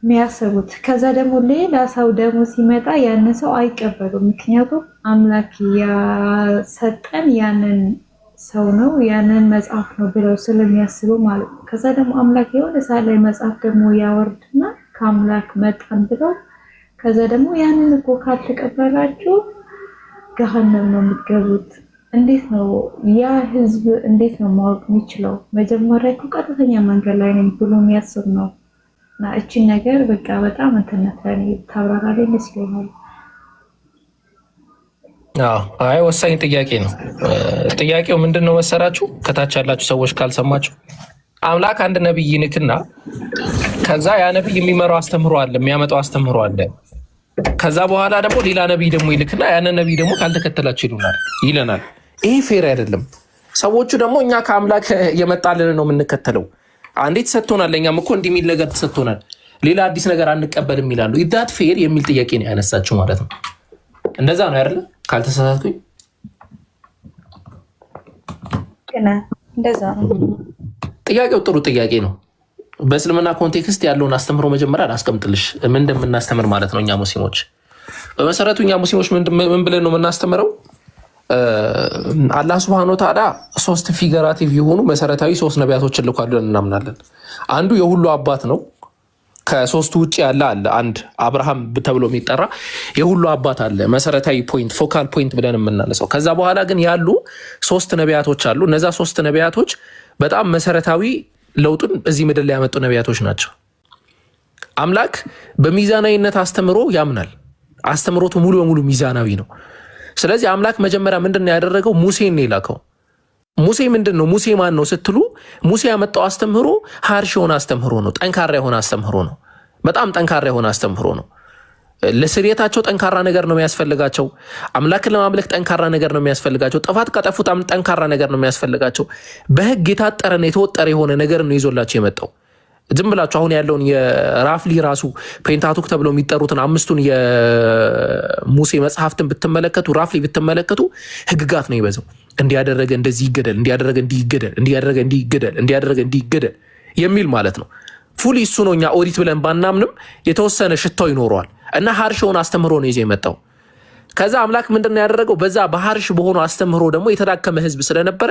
የሚያስቡት። ከዛ ደግሞ ሌላ ሰው ደግሞ ሲመጣ ያን ሰው አይቀበሉም። ምክንያቱም አምላክ ያሰጠን ያንን ሰው ነው ያንን መጽሐፍ ነው ብለው ስለሚያስቡ ማለት ነው። ከዛ ደግሞ አምላክ የሆነ ሰዓት ላይ መጽሐፍ ደግሞ ያወርድና ከአምላክ መጣን ብለው ከዛ ደግሞ ያንን እኮ ካልተቀበላችሁ ገሃነም ነው የምትገቡት። እንዴት ነው ያ ህዝብ እንዴት ነው ማወቅ የሚችለው? መጀመሪያ እኮ ቀጥተኛ መንገድ ላይ ነኝ ብሎ የሚያስብ ነው። እና እቺን ነገር በቃ በጣም እንተነተን ታብራራለኝ መስሎኛል። አይ ወሳኝ ጥያቄ ነው። ጥያቄው ምንድነው መሰራችሁ? ከታች ያላችሁ ሰዎች ካልሰማችሁ አምላክ አንድ ነብይ ይልክና ከዛ ያ ነብይ የሚመራው አስተምሮ አለ፣ የሚያመጣው አስተምሮ አለ። ከዛ በኋላ ደግሞ ሌላ ነብይ ደግሞ ይልክና ያን ነብይ ደግሞ ካልተከተላችሁ ይለናል። ይሄ ፌር አይደለም። ሰዎቹ ደግሞ እኛ ከአምላክ የመጣልን ነው የምንከተለው። አንዴ ተሰጥቶናል፣ እኛም እኮ እንዲህ የሚል ነገር ተሰጥቶናል፣ ሌላ አዲስ ነገር አንቀበልም ይላሉ። ኢዳት ፌር የሚል ጥያቄ ነው ያነሳችሁ ማለት ነው። እንደዛ ነው አይደል? ካልተሳሳትኩኝ እንደዛ ነው። ጥያቄው ጥሩ ጥያቄ ነው። በእስልምና ኮንቴክስት ያለውን አስተምሮ መጀመሪያ አላስቀምጥልሽ ምን እንደምናስተምር ማለት ነው። እኛ ሙስሊሞች በመሰረቱ እኛ ሙስሊሞች ምን ብለን ነው የምናስተምረው? አላህ ሱብሃነሁ ወተዓላ 3 ፊገራቲቭ የሆኑ መሰረታዊ 3 ነቢያቶችን ልኳል ብለን እናምናለን። አንዱ የሁሉ አባት ነው። ከሶስቱ ውጭ ያለ አለ አንድ አብርሃም ተብሎ የሚጠራ የሁሉ አባት አለ። መሰረታዊ ፖይንት ፎካል ፖይንት ብለን የምናነሳው። ከዛ በኋላ ግን ያሉ 3 ነቢያቶች አሉ። እነዛ 3 ነቢያቶች በጣም መሰረታዊ ለውጡን እዚህ ምድር ላይ ያመጡ ነቢያቶች ናቸው። አምላክ በሚዛናዊነት አስተምሮ ያምናል። አስተምሮቱ ሙሉ በሙሉ ሚዛናዊ ነው። ስለዚህ አምላክ መጀመሪያ ምንድን ነው ያደረገው? ሙሴን ነው የላከው። ሙሴ ምንድን ነው? ሙሴ ማን ነው ስትሉ ሙሴ ያመጣው አስተምህሮ ሀርሽ የሆነ አስተምህሮ ነው። ጠንካራ የሆነ አስተምህሮ ነው። በጣም ጠንካራ የሆነ አስተምህሮ ነው። ለስርየታቸው ጠንካራ ነገር ነው የሚያስፈልጋቸው። አምላክን ለማምለክ ጠንካራ ነገር ነው የሚያስፈልጋቸው። ጥፋት ካጠፉት ጠንካራ ነገር ነው የሚያስፈልጋቸው። በህግ የታጠረና የተወጠረ የሆነ ነገር ነው ይዞላቸው የመጣው። ዝም ብላችሁ አሁን ያለውን የራፍሊ ራሱ ፔንታቱክ ተብለው የሚጠሩትን 5ቱን የሙሴ መጽሐፍትን ብትመለከቱ ራፍሊ ብትመለከቱ ህግጋት ነው ይበዛው። እንዲያደረገ እንደዚህ ይገደል፣ እንዲያደረገ እንዲህ ይገደል፣ እንዲያደረገ እንዲህ ይገደል፣ እንዲያደረገ እንዲህ ይገደል የሚል ማለት ነው። ፉሊ እሱ ነው እኛ ኦዲት ብለን ባናምንም የተወሰነ ሽታው ይኖረዋል እና ሀርሽውን አስተምህሮ ነው ይዞ የመጣው። ከዛ አምላክ ምንድነው ያደረገው? በዛ በሀርሽ በሆነ አስተምህሮ ደግሞ የተዳከመ ህዝብ ስለነበረ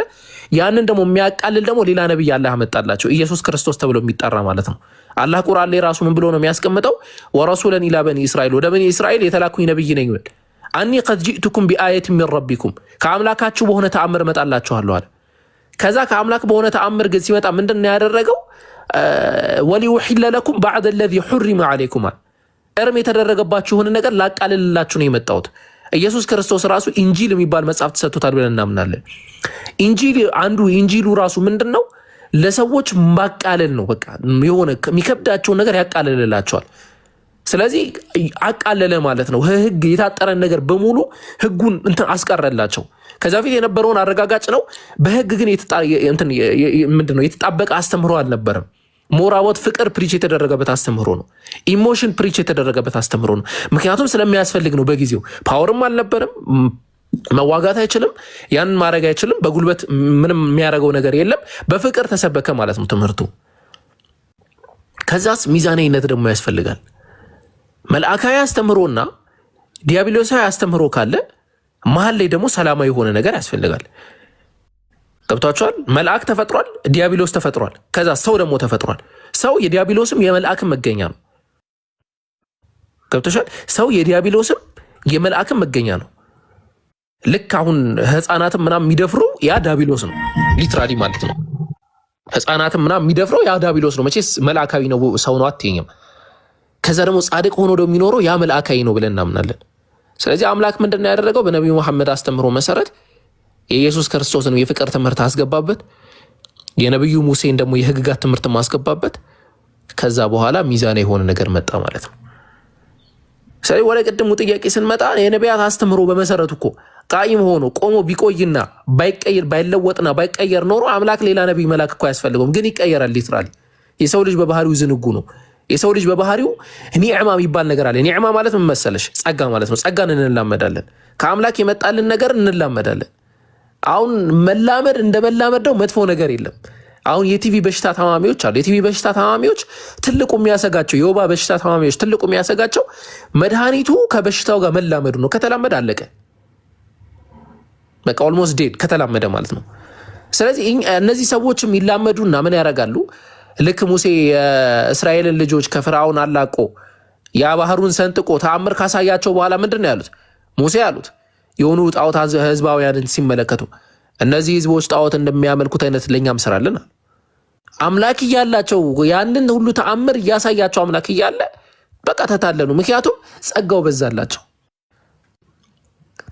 ያንን ደግሞ የሚያቃልል ደግሞ ሌላ ነብይ አላህ አመጣላቸው፣ ኢየሱስ ክርስቶስ ተብሎ የሚጠራ ማለት ነው። አላህ ቁርአን ላይ ራሱ ምን ብሎ ነው የሚያስቀምጠው? ወረሱለን ኢላ በኒ እስራኤል፣ ወደ በኒ እስራኤል የተላኩኝ ነብይ ነኝ ብል አኒ ቀድ ጂእቱኩም ቢአየት ሚን ረቢኩም፣ ከአምላካችሁ በሆነ ተአምር እመጣላችኋለሁ አለ። ከዛ ከአምላክ በሆነ ተአምር ግን ሲመጣ ምንድነው ያደረገው? ወሊኡሒለ ለኩም ባዕደ ለዚ ሑሪመ ዓለይኩም፣ እርም የተደረገባችሁን ነገር ላቃልልላችሁ ነው የመጣሁት። ኢየሱስ ክርስቶስ ራሱ ኢንጂል የሚባል መጽሐፍ ተሰጥቶታል ብለን እናምናለን። ኢንጂል አንዱ ኢንጂሉ ራሱ ምንድነው? ለሰዎች ማቃለል ነው። በቃ የሆነ የሚከብዳቸውን ነገር ያቃልልላቸዋል። ስለዚህ አቃለለ ማለት ነው። ህግ የታጠረን ነገር በሙሉ ህጉን እንትን አስቀረላቸው። ከዛ በፊት የነበረውን አረጋጋጭ ነው። በህግ ግን ምንድነው የተጣበቀ አስተምህሮ አልነበረም። ሞራወት ፍቅር ፕሪች የተደረገበት አስተምህሮ ነው። ኢሞሽን ፕሪች የተደረገበት አስተምህሮ ነው። ምክንያቱም ስለሚያስፈልግ ነው። በጊዜው ፓወርም አልነበረም። መዋጋት አይችልም፣ ያንን ማድረግ አይችልም። በጉልበት ምንም የሚያደርገው ነገር የለም። በፍቅር ተሰበከ ማለት ነው ትምህርቱ። ከዛስ ሚዛናዊነት ደግሞ ያስፈልጋል። መልአካዊ አስተምህሮና ዲያብሎሳዊ አስተምህሮ ካለ መሀል ላይ ደግሞ ሰላማዊ የሆነ ነገር ያስፈልጋል። ገብቷቸዋል። መልአክ ተፈጥሯል፣ ዲያብሎስ ተፈጥሯል። ከዛ ሰው ደግሞ ተፈጥሯል። ሰው የዲያብሎስም የመልአክም መገኛ ነው። ገብቷቸዋል። ሰው የዲያብሎስም የመልአክም መገኛ ነው። ልክ አሁን ህፃናትም ምናምን የሚደፍሩ ያ ዲያብሎስ ነው፣ ሊትራሊ ማለት ነው። ህፃናትም ምናምን የሚደፍረው ያ ዲያብሎስ ነው። መቼስ መልአካዊ ነው ሰው ነው አትይኝም። ከዛ ደግሞ ጻድቅ ሆኖ ደግሞ የሚኖረው ያ መልአካዊ ነው ብለን እናምናለን። ስለዚህ አምላክ ምንድነው ያደረገው? በነቢዩ መሐመድ አስተምህሮ መሰረት የኢየሱስ ክርስቶስን የፍቅር ትምህርት አስገባበት። የነቢዩ ሙሴን ደግሞ የህግጋት ትምህርት ማስገባበት። ከዛ በኋላ ሚዛና የሆነ ነገር መጣ ማለት ነው። ስለዚህ ወደ ቅድሙ ጥያቄ ስንመጣ የነቢያት አስተምህሮ በመሰረቱ እኮ ቃይም ሆኖ ቆሞ ቢቆይና ባይቀየር ባይለወጥና ባይቀየር ኖሮ አምላክ ሌላ ነቢይ መላክ እኮ አያስፈልገውም። ግን ይቀየራል። ሊትራሊ የሰው ልጅ በባህሪው ዝንጉ ነው። የሰው ልጅ በባህሪው ኒዕማ የሚባል ነገር አለ። ኒዕማ ማለት ምን መሰለሽ? ጸጋ ማለት ነው። ጸጋን እንላመዳለን። ከአምላክ የመጣልን ነገር እንላመዳለን። አሁን መላመድ እንደ መላመድ ነው፣ መጥፎ ነገር የለም። አሁን የቲቪ በሽታ ታማሚዎች አሉ። የቲቪ በሽታ ታማሚዎች ትልቁ የሚያሰጋቸው፣ የወባ በሽታ ታማሚዎች ትልቁ የሚያሰጋቸው መድኃኒቱ ከበሽታው ጋር መላመዱ ነው። ከተላመደ አለቀ፣ በቃ ኦልሞስት ዴድ ከተላመደ ማለት ነው። ስለዚህ እነዚህ ሰዎችም ይላመዱና ምን ያደርጋሉ? ልክ ሙሴ የእስራኤልን ልጆች ከፍርዓውን አላቆ ያ ባህሩን ሰንጥቆ ተአምር ካሳያቸው በኋላ ምንድን ነው ያሉት? ሙሴ ያሉት የሆኑ ጣዖት ህዝባውያንን ሲመለከቱ እነዚህ ህዝቦች ጣዖት እንደሚያመልኩት አይነት ለኛም ስራልን። አምላክ እያላቸው ያንን ሁሉ ተአምር እያሳያቸው አምላክ እያለ በቃ ተታለሉ። ምክንያቱም ጸጋው በዛላቸው።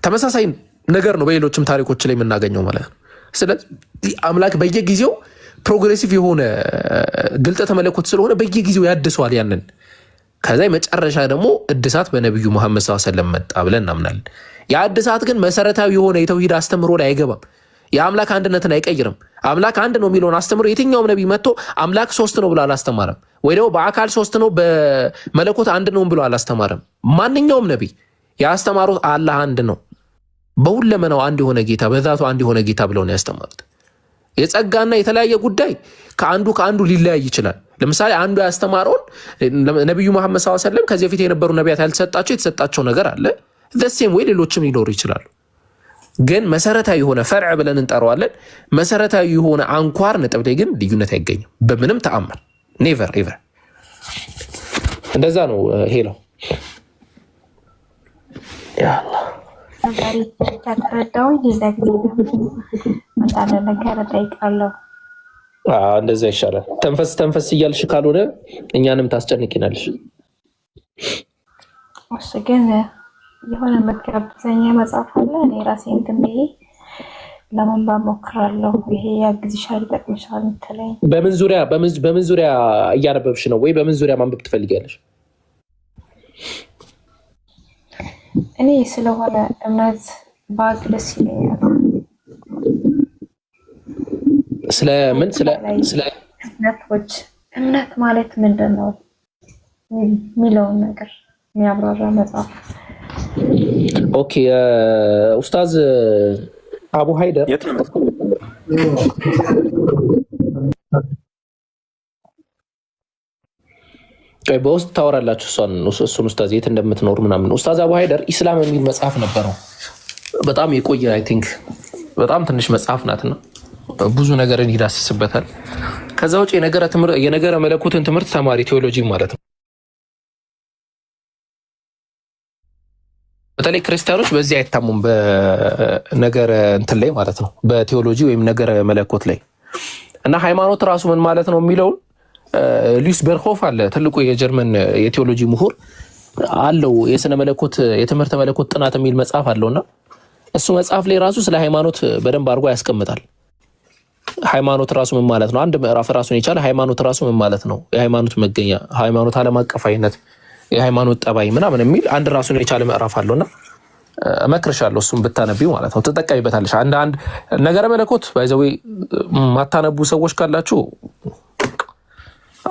ተመሳሳይ ነገር ነው በሌሎችም ታሪኮች ላይ የምናገኘው ማለት ነው። ስለዚህ አምላክ በየጊዜው ፕሮግሬሲቭ የሆነ ግልጠተ መለኮት ስለሆነ በየጊዜው ያድሰዋል ያንን። ከዛ መጨረሻ ደግሞ እድሳት በነቢዩ መሐመድ ሰለላሁ ዐለይሂ ወሰለም መጣ ብለን እናምናለን። ያ እድሳት ግን መሰረታዊ የሆነ የተውሂድ አስተምሮ ላይ አይገባም። የአምላክ አንድነትን አይቀይርም። አምላክ አንድ ነው የሚለውን አስተምሮ የትኛውም ነቢይ መጥቶ አምላክ ሶስት ነው ብሎ አላስተማረም። ወይ ደግሞ በአካል ሶስት ነው በመለኮት አንድ ነው ብሎ አላስተማረም። ማንኛውም ነቢይ ያስተማሩት አላህ አንድ ነው፣ በሁለመናው አንድ የሆነ ጌታ፣ በዛቱ አንድ የሆነ ጌታ ብለው ነው ያስተማሩት። የጸጋና የተለያየ ጉዳይ ከአንዱ ሊለያይ ይችላል። ለምሳሌ አንዱ ያስተማረውን ነቢዩ መሐመድ ሰለላሁ ዐለይሂ ወሰለም ከዚህ በፊት የነበሩ ነቢያት ያልተሰጣቸው የተሰጣቸው ነገር አለ። ዘሴም ወይ ሌሎችም ሊኖሩ ይችላሉ። ግን መሰረታዊ የሆነ ፈርዕ ብለን እንጠራዋለን። መሰረታዊ የሆነ አንኳር ነጥብ ላይ ግን ልዩነት አይገኝም በምንም ተአምር። ኔቨር ኤቨር። እንደዛ ነው። ሄሎ ያአላህ ተረዳው መጣለ ነገር ጠይቃለሁ። እንደዛ ይሻላል። ተንፈስ እያልሽ ካልሆነ እኛንም ታስጨንቂናለሽ። እሺ ግን የሆነ መጋበዘኛ መጽሐፍ አለ። እኔ ራሴ እንትን ብዬ ለማንበብ ሞክራለሁ። ይሄ ያግዝሻል፣ ይጠቅምሻል የምትለኝ በምን ዙሪያ እያነበብሽ ነው? ወይ በምን ዙሪያ ማንበብ ትፈልጊያለሽ? እኔ ስለሆነ እምነት ባግ ደስ ይለኛል። እምነት ማለት ምንድን ነው የሚለውን ነገር የሚያብራራ መጽሐፍ። ኦኬ ኡስታዝ አቡ ሀይደር በውስጥ ታወራላችሁ እሱን ኡስታዝ የት እንደምትኖር ምናምን። ኡስታዝ አቡ ሀይደር ኢስላም የሚል መጽሐፍ ነበረው በጣም የቆየ አይ ቲንክ በጣም ትንሽ መጽሐፍ ናትና ብዙ ነገርን ይዳስስበታል። ከዛ ውጭ የነገረ መለኮትን ትምህርት ተማሪ ቴዎሎጂ ማለት ነው። በተለይ ክርስቲያኖች በዚህ አይታሙም በነገረ እንትን ላይ ማለት ነው በቴዎሎጂ ወይም ነገረ መለኮት ላይ እና ሃይማኖት ራሱ ምን ማለት ነው የሚለውን ሉዊስ በርሆፍ አለ ትልቁ የጀርመን የቴዎሎጂ ምሁር አለው የስነ መለኮት የትምህርተ መለኮት ጥናት የሚል መጽሐፍ አለውና እሱ መጽሐፍ ላይ ራሱ ስለ ሃይማኖት በደንብ አድርጎ ያስቀምጣል። ሃይማኖት ራሱ ምን ማለት ነው አንድ ምዕራፍ ራሱን የቻለ ሃይማኖት ራሱ ምን ማለት ነው የሃይማኖት መገኛ ሃይማኖት ዓለም አቀፋይነት የሃይማኖት ጠባይ ምናምን የሚል አንድ ራሱን የቻለ ምዕራፍ አለውና እመክርሻለሁ እሱን ብታነቢው ማለት ነው ትጠቀሚበታለሽ። አንድ ነገረ መለኮት ባይዘው ማታነቡ ሰዎች ካላችሁ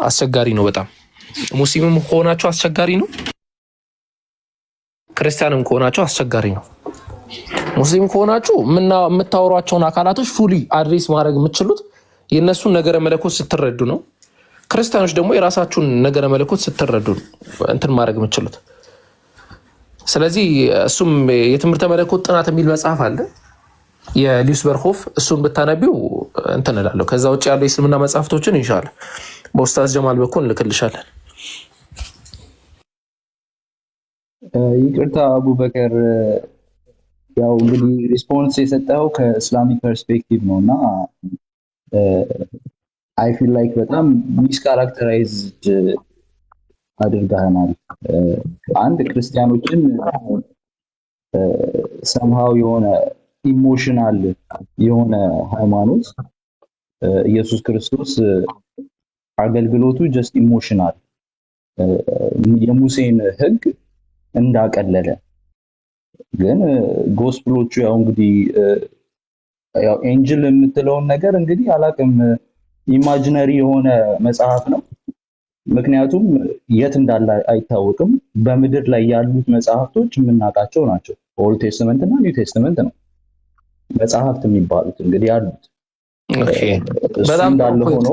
አስቸጋሪ ነው በጣም ሙስሊምም ሆናችሁ አስቸጋሪ ነው፣ ክርስቲያንም ከሆናችሁ አስቸጋሪ ነው። ሙስሊም ከሆናችሁ የምታወሯቸውን አካላቶች ፉሊ አድሬስ ማድረግ የምትችሉት የእነሱን ነገረ መለኮት ስትረዱ ነው። ክርስቲያኖች ደግሞ የራሳችሁን ነገረ መለኮት ስትረዱ እንትን ማድረግ የምትችሉት። ስለዚህ እሱም የትምህርተ መለኮት ጥናት የሚል መጽሐፍ አለ የሉዊስ በርሆፍ እሱን ብታነቢው እንትን እላለሁ። ከዛ ውጭ ያለው የእስልምና መጽሐፍቶችን ኢንሻአላህ በኡስታዝ ጀማል በኩል እንልክልሻለን። ይቅርታ አቡበከር፣ ያው እንግዲህ ሪስፖንስ የሰጠው ከእስላሚክ ፐርስፔክቲቭ ነው እና አይ ፊል ላይክ በጣም ሚስካራክተራይዝድ አድርገናል። አንድ ክርስቲያኖችን ሰምሃው የሆነ ኢሞሽናል የሆነ ሃይማኖት ኢየሱስ ክርስቶስ አገልግሎቱ ጀስት ኢሞሽናል የሙሴን ሕግ እንዳቀለለ ግን ጎስፕሎቹ ያው እንግዲህ ያው ኤንጅል የምትለውን ነገር እንግዲህ አላቅም ኢማጂነሪ የሆነ መጽሐፍ ነው። ምክንያቱም የት እንዳለ አይታወቅም። በምድር ላይ ያሉት መጽሐፍቶች የምናውቃቸው ናቸው። ኦልድ ቴስትመንት እና ኒው ቴስትመንት ነው መጽሐፍት የሚባሉት እንግዲህ ያሉት። በጣም እንዳለ ሆኖ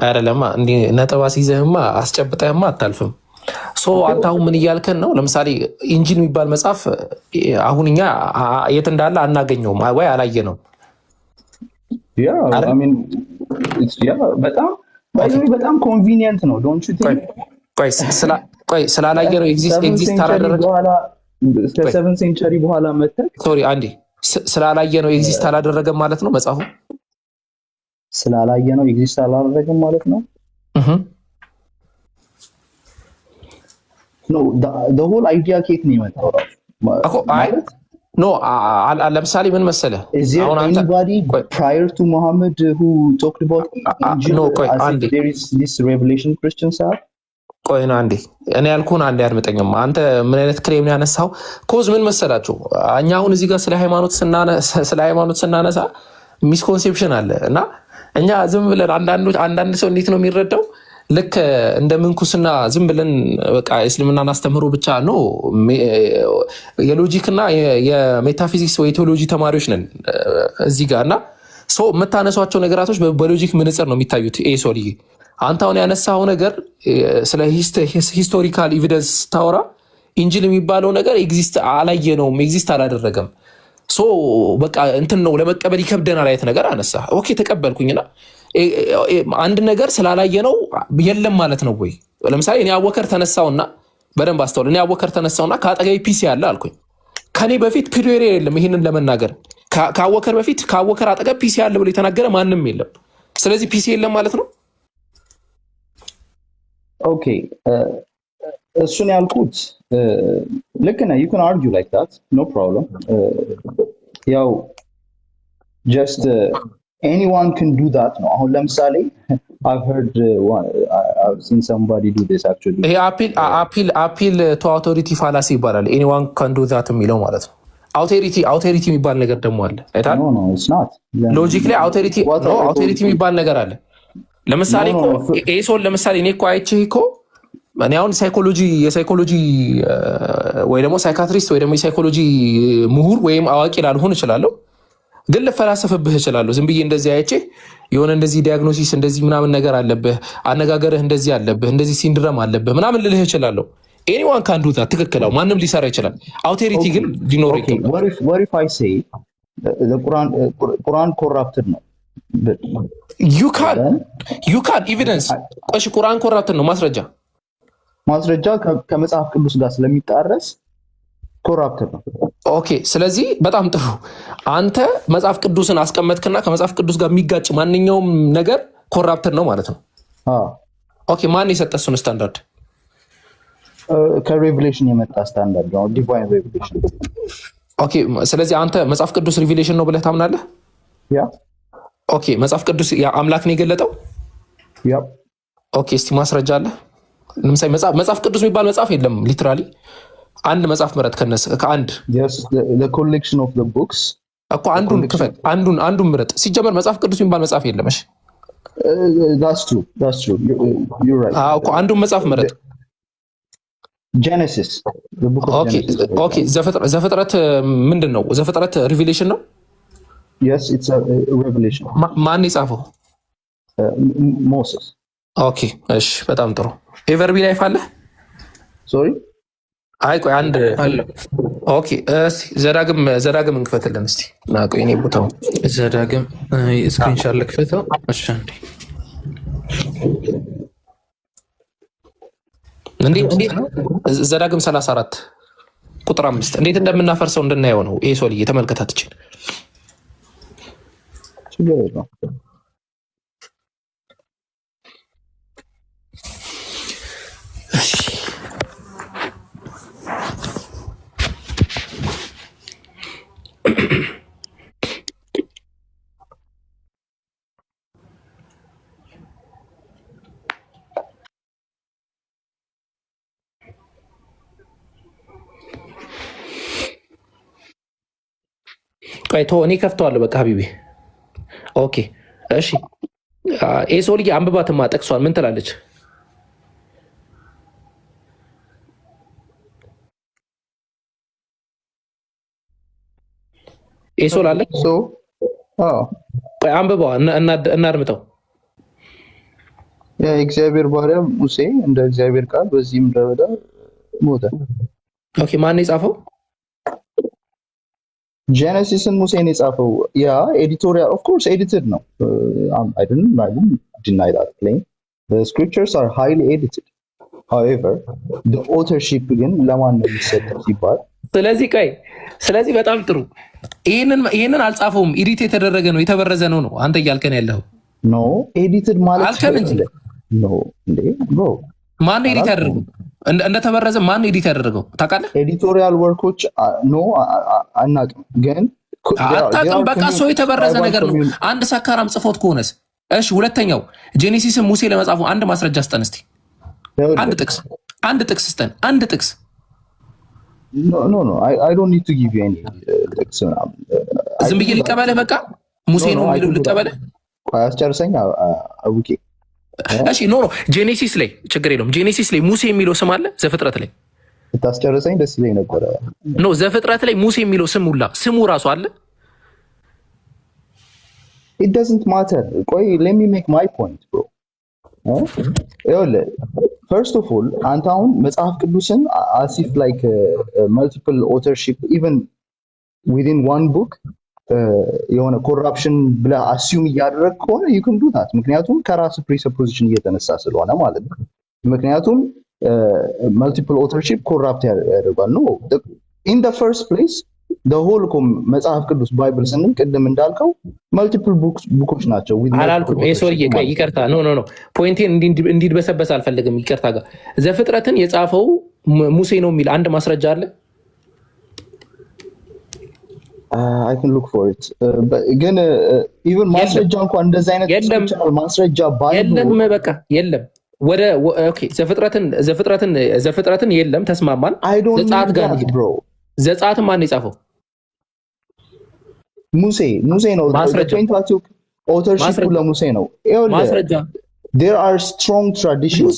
አይደለማ እንዲህ ነጥብ አስይዘህማ አስጨብጠህማ አታልፍም። አንተ አሁን ምን እያልከን ነው? ለምሳሌ ኢንጂል የሚባል መጽሐፍ አሁን እኛ የት እንዳለ አናገኘውም ወይ አላየ ነው። በጣም ኮንቪኒየንት ነው። ዶንት ዩ ቲንክ? ቆይ ስላላየ ነው ኤግዚስት አላደረገ እስከ 7 ሴንቸሪ በኋላ መተክ ሶሪ አንዴ ስላላየ ነው ኤግዚስት አላደረገም ማለት ነው መጽሐፉ ስላላየ ነው ኤግዚስት አላደረገም ማለት ነው። ኖ the whole idea ኬት ነው የመጣው ማለት ኖ ለምሳሌ ምን መሰለህ አሁን anybody prior to Muhammad who talked about angel as if there is this revelation Christians have ቆይ ነው አንዴ እኔ ያልኩህን አንዴ አድምጠኝማ። አንተ ምን አይነት ክሌም ነው ያነሳው? ኮዝ ምን መሰላችሁ እኛ አሁን እዚህ ጋር ስለ ሃይማኖት ስናነሳ ሚስኮንሴፕሽን አለ እና እኛ ዝም ብለን አንዳንድ ሰው እንዴት ነው የሚረዳው ልክ እንደ ምንኩስና ዝም ብለን በቃ እስልምናን አስተምሮ ብቻ ነው የሎጂክ እና የሜታፊዚክስ ወይ ቴዎሎጂ ተማሪዎች ነን እዚህ ጋር እና ሰው የምታነሷቸው ነገራቶች በሎጂክ ምንጽር ነው የሚታዩት። ሶሪ አንተ አሁን ያነሳው ነገር ስለ ሂስቶሪካል ኤቪደንስ ታወራ ኢንጂል የሚባለው ነገር ኤግዚስት አላየነውም ኤግዚስት አላደረገም በቃ እንትን ነው ለመቀበል ይከብደናል አይነት ነገር አነሳ። ኦኬ ተቀበልኩኝና አንድ ነገር ስላላየ ነው የለም ማለት ነው ወይ? ለምሳሌ እኔ አወከር ተነሳውና በደንብ አስተውል። እኔ አወከር ተነሳውና ከአጠገቤ ፒሲ ያለ አልኩኝ። ከኔ በፊት ፒሪዮድ የለም ይሄንን ለመናገር ከአወከር በፊት ከአወከር አጠገብ ፒሲ ያለ ብሎ የተናገረ ማንም የለም። ስለዚህ ፒሲ የለም ማለት ነው። ኦኬ እሱን ያልኩት ልክ ነህ። you can argue like that no problem ያው just anyone can do that ነው። አሁን ለምሳሌ I've heard I've seen somebody do this actually ይሄ appeal to authority fallacy ይባላል። anyone can do that የሚለው ማለት ነው። authority የሚባል ነገር ደግሞ አለ አይታል? no it's not ሎጂክ ላይ authority የሚባል ነገር አለ። ለምሳሌ እኮ ኤሶን ለምሳሌ እኔ እኮ አይቼህ እኮ እኔ አሁን የሳይኮሎጂ ወይ ደግሞ ሳይካትሪስት ወይ ደግሞ የሳይኮሎጂ ምሁር ወይም አዋቂ ላልሆን እችላለሁ። ግን ልፈላሰፍብህ እችላለሁ። ዝም ብዬ እንደዚህ አይቼ የሆነ እንደዚህ ዲያግኖሲስ እንደዚህ ምናምን ነገር አለብህ፣ አነጋገርህ እንደዚህ አለብህ፣ እንደዚህ ሲንድረም አለብህ ምናምን ልልህ እችላለሁ። ኤኒዋን ካን ዱ ዛት ትክክለው፣ ማንም ሊሰራ ይችላል። አውቶሪቲ ግን ሊኖር ይገባል። what if I say the Quran corrupted ነው? you can evidence እሺ ቁርአን ኮራፕትድ ነው ማስረጃ ከመጽሐፍ ቅዱስ ጋር ስለሚጣረስ ኮራፕትድ ነው። ኦኬ ስለዚህ በጣም ጥሩ። አንተ መጽሐፍ ቅዱስን አስቀመጥክና ከመጽሐፍ ቅዱስ ጋር የሚጋጭ ማንኛውም ነገር ኮራፕትድ ነው ማለት ነው። ኦኬ ማን የሰጠህ እሱን ስታንዳርድ? ከሬቪሌሽን የመጣ ስታንዳርድ ነው፣ ዲቫይን ሬቪሌሽን። ኦኬ ስለዚህ አንተ መጽሐፍ ቅዱስ ሪቪሌሽን ነው ብለህ ታምናለህ? ያ ኦኬ መጽሐፍ ቅዱስ አምላክ ነው የገለጠው? ያ ኦኬ እስቲ ማስረጃ አለ? ለምሳሌ መጽሐፍ ቅዱስ የሚባል መጽሐፍ የለም ሊትራሊ አንድ መጽሐፍ ምረጥ ከአንድ the collection of the books እኮ አንዱን ክፈል፣ አንዱን ምረጥ። ሲጀመር መጽሐፍ ቅዱስ የሚባል መጽሐፍ የለም። እሺ that's true you're right። እኮ አንዱን መጽሐፍ ምረጥ። Genesis the book of Genesis። ኦኬ ዘፍጥረት ምንድን ነው? ዘፍጥረት ሪቪሌሽን ነው? yes it's a revelation። ማን የጻፈው? Moses። ኦኬ እሺ በጣም ጥሩ። ኤቨርቢ ላይፍ አለ? sorry አይ ቆይ አንድ አለ። ኦኬ እስቲ ዘዳግም እንክፈትልን እስቲ። ና ቆይ እኔ ቦታው ዘዳግም ስክሪንሻት ልክፈተው። እሺ እንዴ ዘዳግም 34 ቁጥር 5 እንዴት እንደምናፈርሰው እንድናየው ነው። ይሄ ሶልዬ ተመልከታት እቺ ቆይቶ እኔ ከፍተዋለሁ። በቃ ሀቢቢ ኦኬ እሺ። ኤሶልዬ አንብባትማ ጠቅሷል። ምን ትላለች? ኤሶል አለ አንብበዋ እናድምጠው። የእግዚአብሔር ባሪያ ሙሴ እንደ እግዚአብሔር ቃል በዚህ ምድረ በዳ ሞተ። ኦኬ ማን የጻፈው? ጄኔሲስን ሙሴ ነው የጻፈው። ያ ኤዲቶሪያል ኦፍ ኮርስ ኤዲትድ ነው። I didn't deny that claim. The scriptures are highly edited. However, the authorship ግን ለማን ነው የሚሰጠው ሲባል ስለዚህ በጣም ጥሩ። ይሄንን አልጻፈውም። ኤዲት የተደረገ ነው፣ የተበረዘ ነው አንተ እያልከን ያለው። ኖ ኤዲትድ ማለት አልከን እንጂ ኖ እንዴ ብሮ ማን ኤዲት ያደረገው? እንደተበረዘ ማን ኤዲት ያደረገው ታውቃለህ? ኤዲቶሪያል ወርኮች ኖ አናውቅም፣ ግን አታውቅም። በቃ ሰው የተበረዘ ነገር ነው። አንድ ሰካራም ጽፎት ከሆነስ እሺ። ሁለተኛው ጄኔሲስን ሙሴ ለመጻፉ አንድ ማስረጃ ስጠን እስቲ። አንድ ጥቅስ ስጠን። አንድ ጥቅስ ኖ I don't need to give you any ጥቅስ ምናምን ዝም ብዬ ልቀበልህ። በቃ ሙሴ ነው የሚለው ልቀበልህ። አያስጨርሰኝ አውቄ እሺ ኖ ጄኔሲስ ላይ ችግር የለውም። ጄኔሲስ ላይ ሙሴ የሚለው ስም አለ። ዘፍጥረት ላይ ብታስጨርሰኝ ደስ ይለኝ ነበረ። ኖ ዘፍጥረት ላይ ሙሴ የሚለው ስሙ ራሱ አለ። it doesn't matter። ቆይ let me make my point bro። first of all አንተ አሁን መጽሐፍ ቅዱስን as if like multiple authorship even within one book የሆነ ኮራፕሽን ብለህ አሲዩም እያደረግ ከሆነ you can do that። ምክንያቱም ከራስ ፕሪሰፖዚሽን እየተነሳ ስለሆነ ማለት ነው። ምክንያቱም multiple authorship ኮራፕት ያደርጋል ነው in the first place the whole መጽሐፍ ቅዱስ ባይብል ስንል ቅድም እንዳልከው multiple ቡኮች ናቸው። አላልኩም ሶሪ ይቅርታ ኖ ፖይንቴን እንዲድበሰበስ አልፈልግም። ይቅርታ ጋር ዘፍጥረትን የጻፈው ሙሴ ነው የሚል አንድ ማስረጃ አለ? I can look for it ግን even ማስረጃ እንኳን እንደዛ አይነት ማስረጃ የለም። በቃ የለም። ወደ ኦኬ ዘፍጥረትን የለም ተስማማን። ዘጸአት ጋር ነው። ዘጸአት ማን የጻፈው? ሙሴ ነው። ፔንታቱክ ኦተርሺፕ ለሙሴ ነው። ማስረጃ there are strong traditions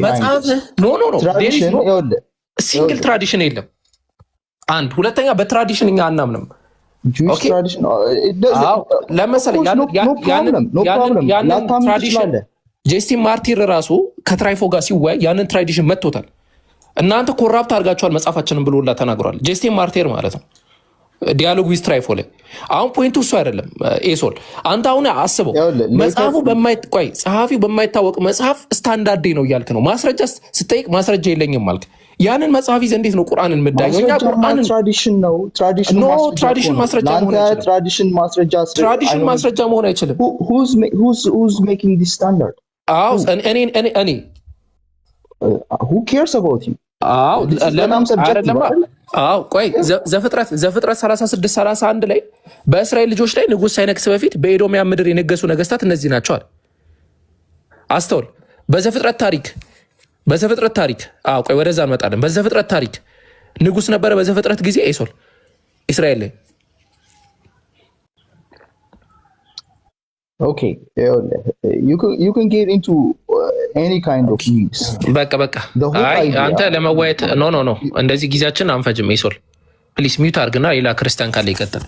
መጽሐፍ ኖ ሲንግል ትራዲሽን የለም። አንድ ሁለተኛ በትራዲሽን እኛ አናምንም። Jewish tradition ለምሳሌ ያንን ትራዲሽን ጄስቲን ማርቲር ራሱ ከትራይፎ ጋር ሲወያይ ያንን ትራዲሽን መጥቶታል። እናንተ ኮራፕት አድርጋችኋል መጽሐፋችንን ብሎላ ተናግሯል። ጄስቲን ማርቲር ማለት ነው ዲያሎግ ዊዝ ትራይፎ ላይ። አሁን ፖይንቱ እሱ አይደለም ኤሶል። አንተ አሁን አስበው መጽሐፉ ቆይ ጸሐፊው በማይታወቅ መጽሐፍ ስታንዳርዴ ነው እያልክ ነው። ማስረጃ ስጠይቅ ማስረጃ የለኝም ማለት ያንን መጽሐፍ ይዘህ እንዴት ነው ቁርአንን የምዳኘው? እኛ ቁርአንን ትራዲሽን ማስረጃ መሆን አይችልም። who's making this standard? እኔ who cares about you? ቆይ ዘፍጥረት 36:31 ላይ በእስራኤል ልጆች ላይ ንጉሥ ሳይነግስ በፊት በኤዶሚያን ምድር የነገሱ ነገስታት እነዚህ ናቸዋል። አስተውል። በዘፍጥረት ታሪክ ቆይ ወደዛ እንመጣለን። በዘፍጥረት ታሪክ ንጉሥ ነበረ በዘፍጥረት ጊዜ ኤሶል እስራኤል ላይ። Okay, you can get into any kind of news. በቃ አንተ ለመዋየት ኖ እንደዚህ ጊዜያችን አንፈጅም። ኤሶል ፕሊስ ሚውት አድርግና ሌላ ክርስቲያን ካለ ይቀጥል።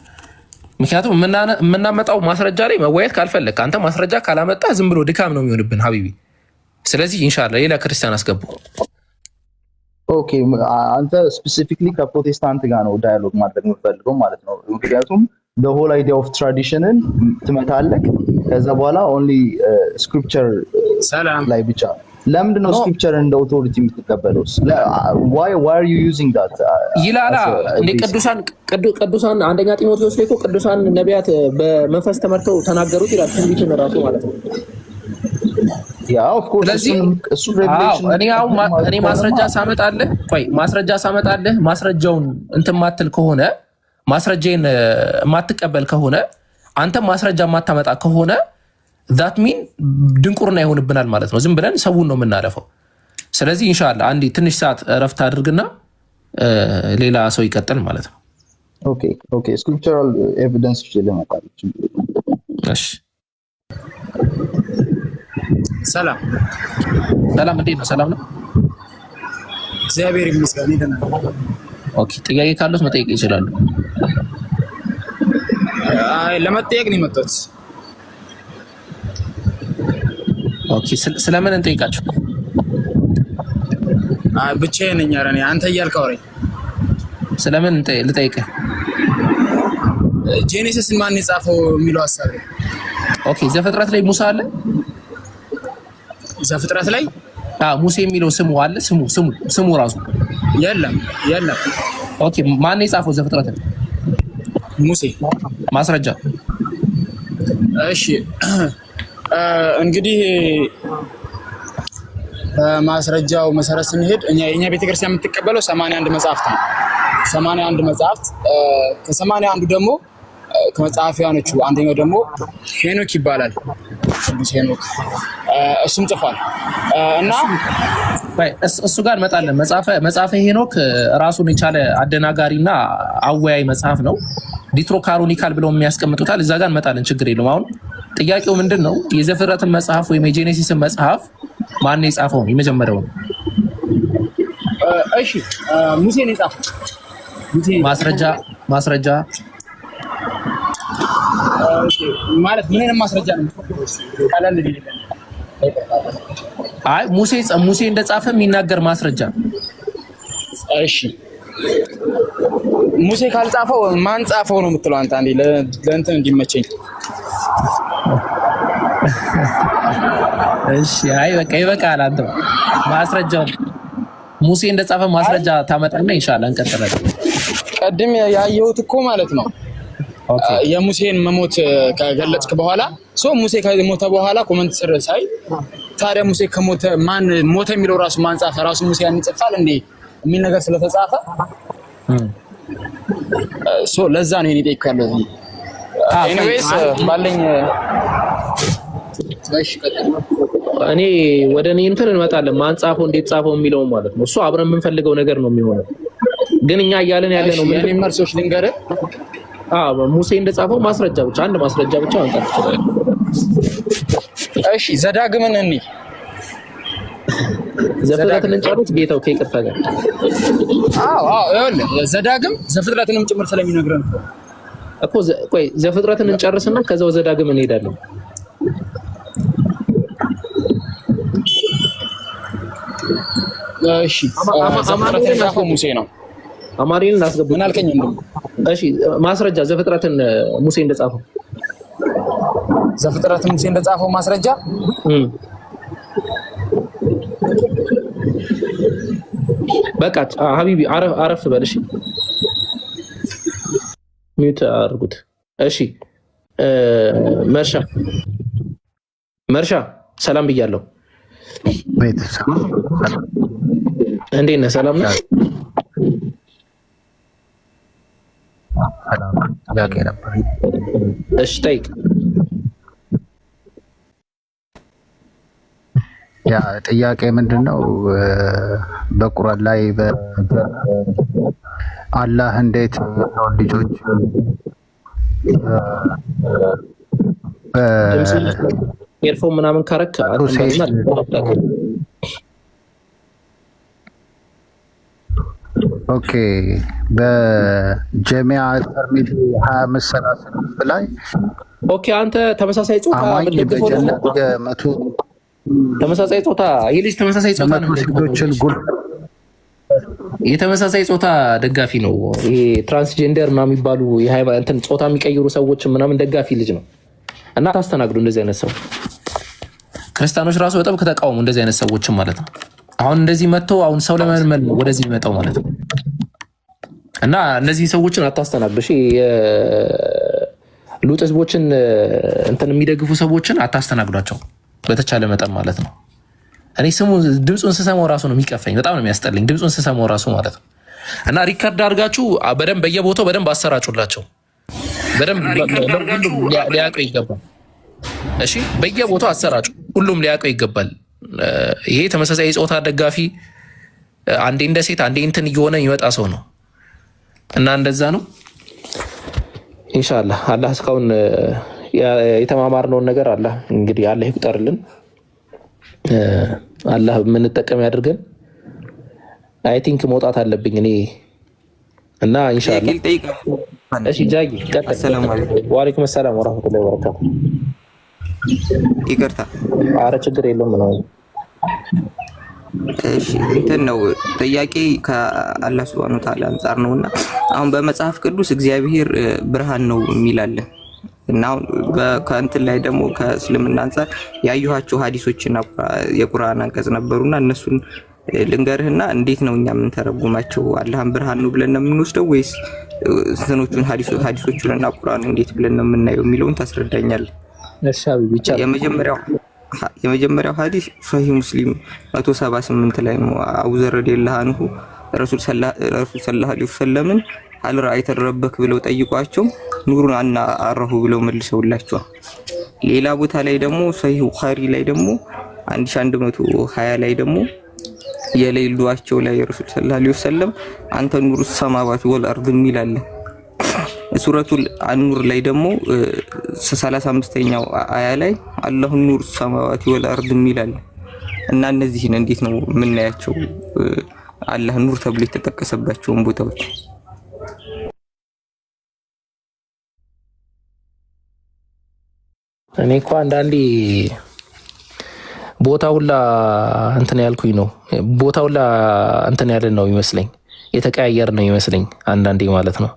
ምክንያቱም የምናመጣው ማስረጃ ላይ መዋየት ካልፈለግ አንተ ማስረጃ ካላመጣ ዝም ብሎ ድካም ነው የሚሆንብን ሀቢቢ። ስለዚህ ኢንሻአላህ ሌላ ክርስቲያን አስገቡ። ኦኬ አንተ ስፔሲፊክሊ ከፕሮቴስታንት ጋር ነው ዳያሎግ ማድረግ የምትፈልገው ማለት ነው። ምክንያቱም the whole idea of tradition ትመታለህ ከዛ በኋላ only scripture ላይ ብቻ ለምንድን ነው ስክሪፕቸር እንደ ኦቶሪቲ የምትቀበለው? why are you using that? ይላላ እንደ ቅዱሳን አንደኛ ጢሞቴዎስ ላይ እኮ ቅዱሳን ነቢያት በመንፈስ ተመርተው ተናገሩት ይላል። ትንቢትን ራሱ ማለት ነው። ያ ኦፍ ኮርስ እሱ ሬቨሌሽን እኔ ማስረጃ ሳመጣለህ ማስረጃውን እንትን ማትል ከሆነ ማስረጃን ማትቀበል ከሆነ አንተ ማስረጃ ማታመጣ ከሆነ that mean ድንቁርና ይሆንብናል ማለት ነው። ዝም ብለን ሰውን ነው የምናለፈው። ስለዚህ ኢንሻአላህ አንዴ ትንሽ ሰዓት እረፍት አድርግና ሌላ ሰው ይቀጥል ማለት ነው። ኦኬ ስክሪፕቸራል ኤቪደንስ ለማቃል እሺ። ሰላም እንዴት ነው? ሰላም ነው እግዚአብሔር ይመስገን። ደህና ነው። ኦኬ ጥያቄ ካሉት መጠየቅ ይችላሉ። ለመጠየቅ ነው የመጣሁት። ኦኬ ስለምን እንጠይቃችሁ? ብቻዬን ነኝ። ኧረ እኔ አንተ እያልክ አውራኝ። ስለምን ልጠይቅህ? ጄኔሲስን ማን የጻፈው የሚለው ሀሳብ ነው። ኦኬ ዘፍጥረት ላይ ሙሳ አለ? ዘፍጥረት ላይ ሙሴ የሚለው ስሙ አለ? ስሙ ራሱ የለም። ኦኬ ማን የጻፈው ዘፍጥረት ላይ? ሙሴ። ማስረጃ? እሺ እንግዲህ በማስረጃው መሰረት ስንሄድ የኛ ቤተክርስቲያን የምትቀበለው 81 መጽሐፍት ነው። 81 መጽሐፍት ከ81 ደግሞ ከመጽሐፊያኖቹ አንደኛው ደግሞ ሄኖክ ይባላል። ቅዱስ ሄኖክ እሱም ጽፏል እና እሱ ጋር እንመጣለን። መጽሐፈ ሄኖክ ራሱን የቻለ አደናጋሪና አወያይ መጽሐፍ ነው። ዲትሮካሮኒካል ብለው የሚያስቀምጡታል። እዛ ጋር እንመጣለን፣ ችግር የለውም። አሁን ጥያቄው ምንድን ነው? የዘፍጥረትን መጽሐፍ ወይም የጄኔሲስን መጽሐፍ ማን የጻፈው? የመጀመሪያው ነው። እሺ ሙሴ ነው የጻፈው። ማስረጃ ማለት ምንንም ማስረጃ ነው። ቀላል ሊል አይ ሙሴ እንደጻፈ የሚናገር ማስረጃ። እሺ ሙሴ ካልጻፈው ማን ጻፈው ነው የምትለው አንተ? አንዴ ለእንትን እንዲመቸኝ። እሺ አይ በቃ ይበቃል። አንተ ማስረጃው ሙሴ እንደጻፈ ማስረጃ ታመጣና ኢንሻአላህ እንቀጥላለን። ቀድም ያየሁት እኮ ማለት ነው የሙሴን መሞት ከገለጽክ በኋላ ሙሴ ከሞተ በኋላ ኮሜንት ስር ሳይ ታዲያ ሙሴ ከሞተ ማን ሞተ የሚለው ራሱ ማን ጻፈ? ራሱ ሙሴ ያን ይጽፋል እንዴ የሚል ነገር ስለተጻፈ ለዛ ነው እኔ ጠይቄያለሁ። ኤኒዌይስ ባለኝ እኔ ወደ እኔ እንትን እንመጣለን። ማን ጻፈው እንዴት ጻፈው የሚለው ማለት ነው። እሱ አብረን የምንፈልገው ነገር ነው የሚሆነው። ግን እኛ እያለን ያለ ነው እኔ መልሶች ልንገርህ። ሙሴ እንደጻፈው ማስረጃ ብቻ አንድ ማስረጃ ብቻ አንጣት ይችላል። እሺ ዘዳግምን እንይ። ዘፍጥረትን እንጨርስ ጌታው ከይቅርታ ጋር። ይኸውልህ ዘዳግም ዘፍጥረትንም ጭምር ስለሚነግረን እኮ ቆይ ዘፍጥረትን እንጨርስና ከዛ ወደ ዘዳግም እንሄዳለን። እሺ ዘፍጥረትን የጻፈው ሙሴ ነው። አማሪን እናስገባ። ምን አልከኝ? እሺ ማስረጃ ዘፍጥረትን ሙሴ እንደጻፈው ዘፍጥረትን ሙሴ እንደጻፈው ማስረጃ በቃ ሀቢቢ አረፍ በል እሺ። ሚውት አድርጉት እሺ። መርሻ ሰላም ብያለሁ። እንዴት ነህ? ሰላም ነህ? ጥያቄ ነበር። እሺ ጠይቅ። ያ ጥያቄ ምንድነው? በቁርአን ላይ አላህ እንዴት የሰው ልጆች ኤርፎን ምናምን ካረክ ኦኬ በጀሚዓ ተርሚዚ 2536 ላይ ኦኬ አንተ ተመሳሳይ ጾታ ተመሳሳይ ጾታ የልጅ ተመሳሳይ ጾታ ነው። የተመሳሳይ ጾታ ደጋፊ ነው። ይሄ ትራንስጀንደር ምናምን የሚባሉ የሃይማኖት ጾታ የሚቀይሩ ሰዎች ምናምን ደጋፊ ልጅ ነው። እና ታስተናግዱ እንደዚህ አይነት ሰው ክርስቲያኖች ራሱ በጣም ከተቃወሙ እንደዚህ አይነት ሰዎችን ማለት ነው። አሁን እንደዚህ መጥተው አሁን ሰው ለመልመል ወደዚህ ይመጣው ማለት ነው። እና እነዚህ ሰዎችን አታስተናግዱ። እሺ ሉጥ ህዝቦችን የሚደግፉ ሰዎችን አታስተናግዷቸው በተቻለ መጠን ማለት ነው። እኔ ድምፁን ስሰማው ራሱ ነው የሚቀፈኝ፣ በጣም ነው የሚያስጠልኝ ድምፁን ስሰማው ራሱ ማለት ነው። እና ሪካርድ አድርጋችሁ በደንብ በየቦታው በደንብ አሰራጩላቸው። በደንብ ሊያውቀው ይገባል። እሺ በየቦታው አሰራጩ፣ ሁሉም ሊያውቀው ይገባል። ይሄ ተመሳሳይ ጾታ ደጋፊ አንዴ እንደ ሴት አንዴ እንትን እየሆነ የሚመጣ ሰው ነው። እና እንደዛ ነው። ኢንሻአላህ አላህ እስካሁን የተማማርነውን ነገር አላህ እንግዲህ አላህ ይቁጠርልን። አላህ የምንጠቀም ያድርገን። አይ ቲንክ መውጣት አለብኝ እኔ እና ኢንሻአላህ። እሺ ጃጊ ቀጥል። ወአለይኩም ሰላም ወራህመቱላሂ ወበረካቱ። ይቅርታ። ኧረ ችግር የለውም ነው። እሺ እንትን ነው ጥያቄ ከአላህ ሱብሃነሁ ወተዓላ አንፃር ነውና አሁን በመጽሐፍ ቅዱስ እግዚአብሔር ብርሃን ነው የሚላል እና ከእንትን ላይ ደግሞ ከእስልምና አንፃር ያዩኋቸው ሀዲሶችና የቁርአን አንቀጽ ነበሩና እነሱን ልንገርህና እንዴት ነው እኛ የምንተረጉማቸው? አላህን ብርሃን ነው ብለን ነው የምንወስደው ወይስ እንትኖቹን ሀዲሶቹንና ቁርአን እንዴት ብለን ነው የምናየው የሚለውን ታስረዳኛለህ? የመጀመሪያው ሀዲስ ሶሂህ ሙስሊም 178 ላይ ነው። አቡ ዘር ረዲየላሁ ዐንሁ ረሱል ሰለላሁ ዐለይሂ ወሰለምን አል ረአይተ ረበክ ብለው ጠይቋቸው ኑሩን አና አረሁ ብለው መልሰውላቸዋል። ሌላ ቦታ ላይ ደግሞ ሶሂህ ቡኻሪ ላይ ደግሞ 1120 ላይ ደግሞ የሌይል ዱዓቸው ላይ ረሱል ሰለላሁ ዐለይሂ ወሰለም አንተ ኑሩ ሰማዋት ወልአርድ ሚላል። ሱረቱል አኑር ላይ ደግሞ 35ኛው አያ ላይ አላሁ ኑሩ ሰማዋት ወልአርድ ሚላል። እና እነዚህን እንዴት ነው የምናያቸው? አላህ ኑር ተብሎ የተጠቀሰባቸውን ቦታዎች እኔ እኮ አንዳንዴ ቦታውላ እንትን ያልኩኝ ነው። ቦታውላ እንትን ያለን ነው ይመስለኝ፣ የተቀያየር ነው ይመስለኝ አንዳንዴ ማለት ነው።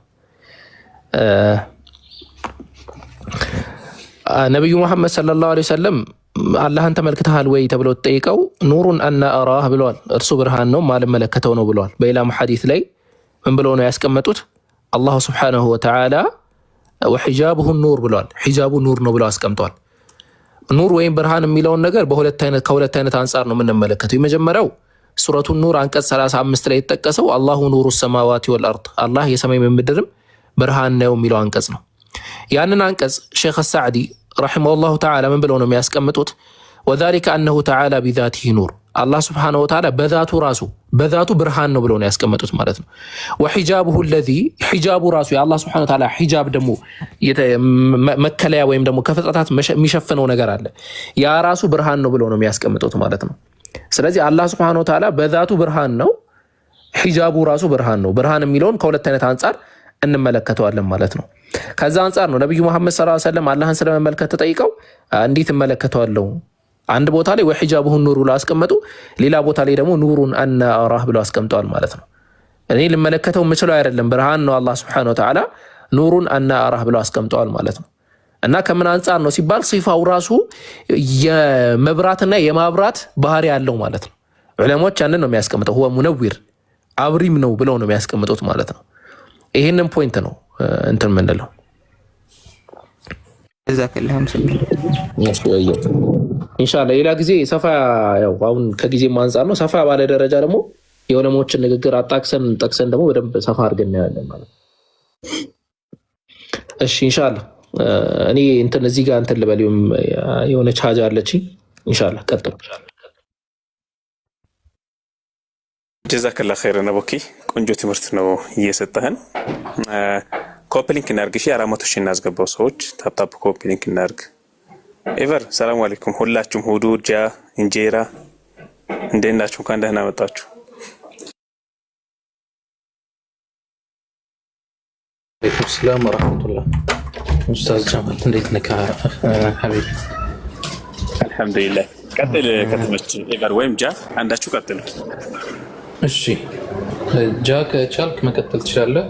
ነብዩ መሐመድ ሰለላሁ ዐለይሂ ወሰለም አላህን ተመልክተሃል ወይ ተብለው ተጠይቀው ኑሩን አና አራህ ብለዋል። እርሱ ብርሃን ነው ማልመለከተው ነው ብለዋል። በሌላም ሐዲስ ላይ ምን ብለው ነው ያስቀመጡት? አላሁ ሱብሓነሁ ወተዓላ ወሒጃቡሁ ኑር ብለዋል። ሒጃቡ ኑር ነው ብለው አስቀምጠዋል። ኑር ወይም ብርሃን የሚለውን ነገር ከሁለት አይነት አንጻር ነው የምንመለከተው። የመጀመሪያው ሱረቱ ኑር አንቀጽ 35 ላይ የተጠቀሰው አላሁ ኑሩ ሰማዋቲ ወልአርድ፣ አላህ የሰማይ ምድርም ብርሃን ነው የሚለው አንቀጽ ነው። ያንን አንቀጽ ሼኽ ሳዕዲ ረሒመሁላሁ ተዓላ ምን ብለው ነው የሚያስቀምጡት? ወዛሊከ አነሁ ተዓላ ቢዛቲሂ ኑር፣ አላህ ስብሓነሁ ወተዓላ በዛቱ ብርሃን ነው ብለው ነው ያስቀመጡት ማለት ነው። ወሒጃቡሁ ለዚ፣ ሒጃቡ ራሱ የአላህ ስብሓነሁ ወተዓላ ሒጃብ ደግሞ መከለያ ወይም ደግሞ ከፍጥረታት የሚሸፍነው ነገር አለ፣ ያ ራሱ ብርሃን ነው ብለው ነው የሚያስቀምጡት ማለት ነው። ስለዚህ አላህ ስብሓነሁ ወተዓላ በዛቱ ብርሃን ነው፣ ሒጃቡ ራሱ ብርሃን ነው። ብርሃን የሚለውን ከሁለት አይነት አንጻር እንመለከተዋለን ማለት ነው። ከዛ አንጻር ነው ነብዩ መሐመድ ሰለላሁ ዐለይሂ ወሰለም አላህን ስለመመልከት ተጠይቀው እንዴት እመለከተዋለሁ? አንድ ቦታ ላይ ወሂጃቡሁ ኑሩ ብለው አስቀመጡ፣ ሌላ ቦታ ላይ ደግሞ ኑሩን አና አራህ ብለው አስቀምጠዋል ማለት ነው። እኔ ልመለከተው የምችለው አይደለም ብርሃን ነው አላህ ሱብሓነሁ ወተዓላ ኑሩን አና አራህ ብለው አስቀምጠዋል ማለት ነው። እና ከምን አንጻር ነው ሲባል ሲፋው ራሱ የመብራትና የማብራት ባህሪ ያለው ማለት ነው። ዑለሞች ያንን ነው የሚያስቀምጠው ሁወ ሙነዊር አብሪም ነው ብለው ነው የሚያስቀምጡት ማለት ነው። ይሄንን ፖይንት ነው እንትን ምንለው ጀዛከላሁ ኢንሻአላህ ሌላ ጊዜ ሰፋ ያው አሁን ከጊዜም አንጻር ነው ሰፋ ባለ ደረጃ ደግሞ የዑለሞችን ንግግር አጣቅሰን ጠቅሰን ደግሞ በደንብ ሰፋ አድርገን እናያለን ማለት ነው። እሺ ኢንሻአላህ እኔ እንትን እዚህ ጋር እንትን ልበልም የሆነ ቻርጅ አለችኝ። ኢንሻአላህ ቀጥሉ። ጀዛከላሁ ኸይረን አቡኪ ቆንጆ ትምህርት ነው እየሰጠህን። ኮፒ ሊንክ እናድርግ። እሺ 400 ሺህ እናስገባው ሰዎች ታፕ ኮፒ ሊንክ እናድርግ። ኤቨር ሰላም አለይኩም ሁላችሁም። ሁዱ ጃ እንጀራ እንዴት ናችሁ? እንኳን ደህና መጣችሁ። ወአለይኩም ሰላም ወራህመቱላህ። ኡስታዝ ጀማል እንዴት ነህ ሐቢቢ? አልሐምዱሊላህ። ቀጥል ከተመች ኤቨር ወይም ጃ አንዳችሁ ቀጥሉ። እሺ ጃ ከቻልክ መቀጠል ትችላለህ፣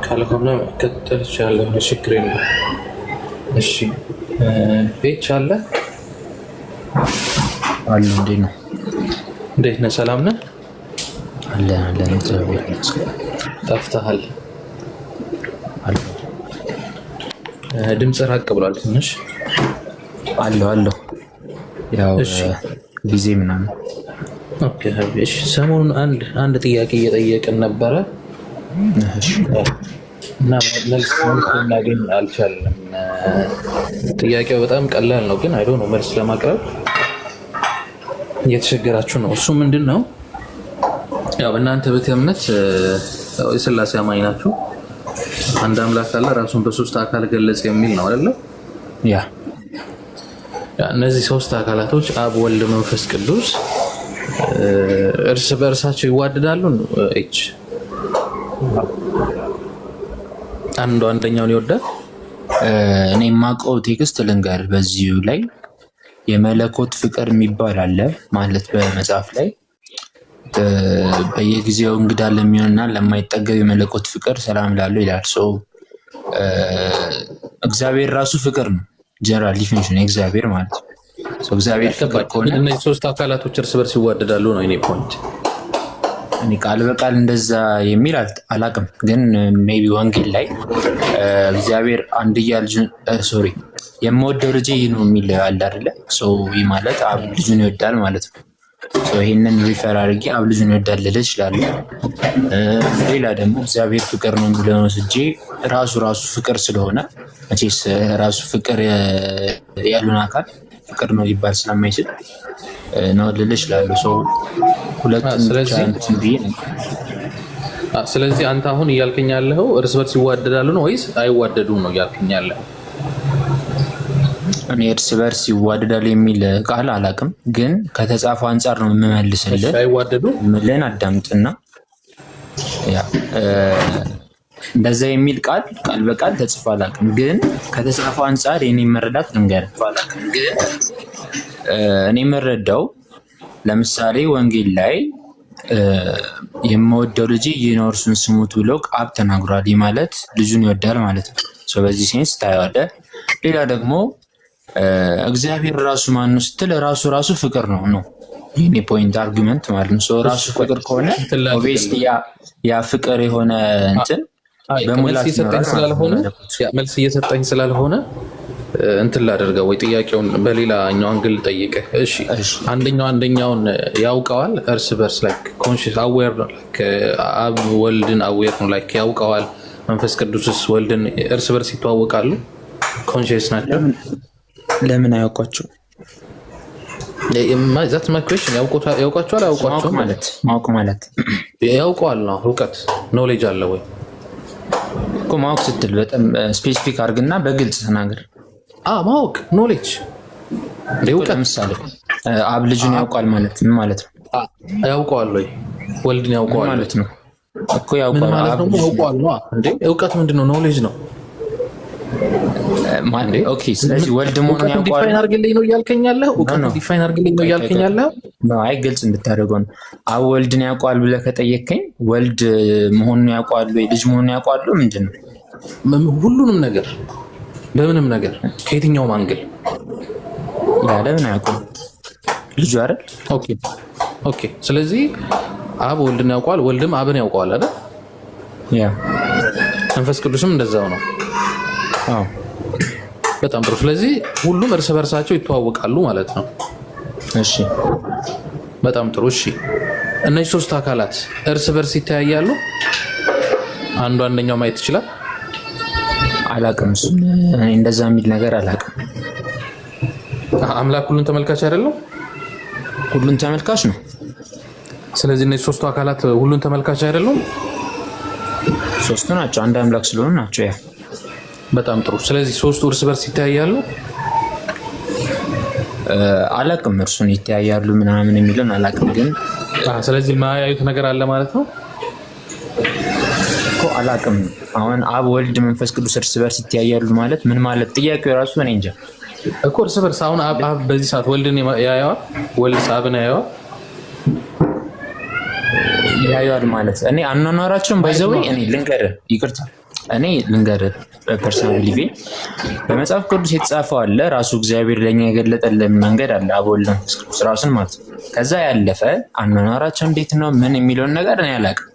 ካልሆነ መቀጠል ትችላለህ። ችግር የለም። እሺ ቤት አለ አለ። እንዴት ነው? እንዴት ነህ? ሰላም ነህ? አለ አለ ነው። እግዚአብሔር ይመስገን። ጠፍተሃል። አለ ድምጽ ራቅ ብሏል ትንሽ። አለ አለ ያው ጊዜ ምናምን። ኦኬ እሺ። ሰሞኑን አንድ ጥያቄ እየጠየቅን ነበረ እና መልስ ልናገኝ አልቻልንም። ጥያቄው በጣም ቀላል ነው፣ ግን አይዶ ነው መልስ ለማቅረብ እየተቸገራችሁ ነው። እሱ ምንድን ነው? ያው እናንተ ቤተ እምነት የሥላሴ አማኝ ናችሁ። አንድ አምላክ አለ፣ ራሱን በሶስት አካል ገለጸ የሚል ነው አይደል? ያ እነዚህ ሶስት አካላቶች አብ፣ ወልድ፣ መንፈስ ቅዱስ እርስ በእርሳቸው ይዋደዳሉ። እቺ አንደኛውን ይወዳል። እኔ የማውቀው ቴክስት ልንገር በዚሁ ላይ የመለኮት ፍቅር የሚባል አለ ማለት በመጽሐፍ ላይ በየጊዜው እንግዳ ለሚሆንና ለማይጠገብ የመለኮት ፍቅር ሰላም ላለው ይላል። ሰው እግዚአብሔር ራሱ ፍቅር ነው። ጀነራል ዲፊኒሽን እግዚአብሔር ማለት ነው። ሰው እግዚአብሔር ፍቅር ከሆነ እነዚህ ሶስት አካላቶች እርስ በርስ ይዋደዳሉ ነው የኔ ፖይንት። እኔ ቃል በቃል እንደዛ የሚል አላቅም፣ ግን ሜቢ ወንጌል ላይ እግዚአብሔር አንድያ ልጁን የምወደው ልጄ ይህ ነው የሚል አለ አይደለ? ሰው ይህ ማለት አብ ልጁን ይወዳል ማለት ነው። ይህንን ሪፈር አድርጌ አብ ልጁን ይወዳል ልል እችላለሁ። ሌላ ደግሞ እግዚአብሔር ፍቅር ነው የሚለውን ወስጄ ራሱ ፍቅር ስለሆነ መቼስ ራሱ ፍቅር ያሉን አካል ፍቅር ነው ሊባል ስለማይችል ነው ልል እችላለሁ። ሰው ሁለቱም ስለዚህ አንተ አሁን እያልከኝ ያለኸው እርስ በርስ ይዋደዳሉ ነው ወይስ አይዋደዱም ነው እያልከኝ ያለኸው? እኔ እርስ በርስ ይዋደዳሉ የሚል ቃል አላውቅም፣ ግን ከተጻፈው አንጻር ነው የምመልስልህ። አይዋደዱ ምልን አዳምጥና ያ እንደዛ የሚል ቃል በቃል ተጽፎ አላውቅም፣ ግን ከተጻፈው አንጻር የኔ መረዳት ልንገርህ። እኔ መረዳው ለምሳሌ ወንጌል ላይ የምወደው ልጅ ይህ ነው እርሱን ስሙት ብሎ አብ ተናግሯል። ይህ ማለት ልጁን ይወዳል ማለት ነው። በዚህ ሴንስ ታየዋለህ። ሌላ ደግሞ እግዚአብሔር ራሱ ማን ነው ስትል ራሱ ፍቅር ነው የኔ ፖይንት አርጊመንት ማለት ነው። ራሱ ፍቅር ከሆነ ኦብቪየስሊ ያ ፍቅር የሆነ እንትን በሙላት መልስ እየሰጠኝ ስላልሆነ እንትን ላደርገው ወይ ጥያቄውን በሌላኛው አንግል ጠይቀህ። እሺ አንደኛውን ያውቀዋል እርስ በርስ ላይክ ኮንሺየስ አዌር ነው ላይክ አብ ወልድን አዌር ነው ላይክ ያውቀዋል። መንፈስ ቅዱስስ ወልድን እርስ በርስ ይተዋወቃሉ፣ ኮንሺየስ ናቸው። ለምን አያውቋቸው? ዛት ማይ ኩዌስችን ያውቋቸዋል አያውቋቸውም? ማወቅ ማለት ያውቀዋል ነው እውቀት ኖሌጅ አለ ወይ እኮ። ማወቅ ስትል በጣም ስፔሲፊክ አድርግና በግልጽ ተናገር። ማወቅ ኖሌጅ እውቀት። ለምሳሌ አብ ልጁን ያውቃል ማለት ምን ማለት ነው? ያውቀዋል ወይ ወልድን ያውቀዋል ማለት ነው እኮ። ያውቀዋል ማለት ነው ያውቀዋል ነው እንዴ? እውቀት ምንድነው? ኖሌጅ ነው። ማን ኦኬ ስለዚህ ወልድ መሆኑን ያውቃል ዲፋይን አድርግልኝ ነው እያልከኝ ያለህ ዲፋይን አድርግልኝ ነው እያልከኝ ያለህ ነው አይ ግልጽ እንድታደርገው ነው አብ ወልድን ያውቃል ብለህ ከጠየቀኝ ወልድ መሆኑን ያውቃል ወይ ልጅ መሆኑን ያውቃል ምንድነው ሁሉንም ነገር በምንም ነገር ከየትኛው አንግል ያለምን ያውቃል ልጅ አይደል ኦኬ ስለዚህ አብ ወልድን ያውቃል ወልድም አብን ያውቃል አይደል ያ መንፈስ ቅዱስም እንደዛው ነው አዎ በጣም ጥሩ ስለዚህ ሁሉም እርስ በርሳቸው ይተዋወቃሉ ማለት ነው እሺ በጣም ጥሩ እሺ እነዚህ ሶስት አካላት እርስ በርስ ይተያያሉ አንዱ አንደኛው ማየት ይችላል አላቅም እንደዛ የሚል ነገር አላቅም አምላክ ሁሉን ተመልካች አይደለም ሁሉን ተመልካች ነው ስለዚህ እነዚህ ሶስቱ አካላት ሁሉን ተመልካች አይደሉም ሶስቱ ናቸው አንድ አምላክ ስለሆነ ናቸው ያ በጣም ጥሩ ስለዚህ ሶስቱ እርስ በርስ ይተያያሉ አላቅም እርሱን ይተያያሉ ምናምን የሚለን አላቅም ግን ስለዚህ ማያዩት ነገር አለ ማለት ነው እኮ አላቅም አሁን አብ ወልድ መንፈስ ቅዱስ እርስ በርስ ይተያያሉ ማለት ምን ማለት ጥያቄው ራሱ እኔ እንጃ እኮ እርስ በርስ አሁን አብ በዚህ ሰዓት ወልድን ያያዋል ወልድ አብን ያያዋል ያያዋል ማለት እኔ አኗኗራቸውን ባይዘው እኔ ልንገርህ ይቅርታ እኔ ልንገርህ ፐርሰናል ሊቪ በመጽሐፍ ቅዱስ የተጻፈው አለ ራሱ እግዚአብሔር ለኛ የገለጠልን መንገድ አለ አብ ወልድ መንፈስ ቅዱስ ራሱን ማለት ከዛ ያለፈ አኗኗራቸው እንዴት ነው ምን የሚለውን ነገር እኔ አላውቅም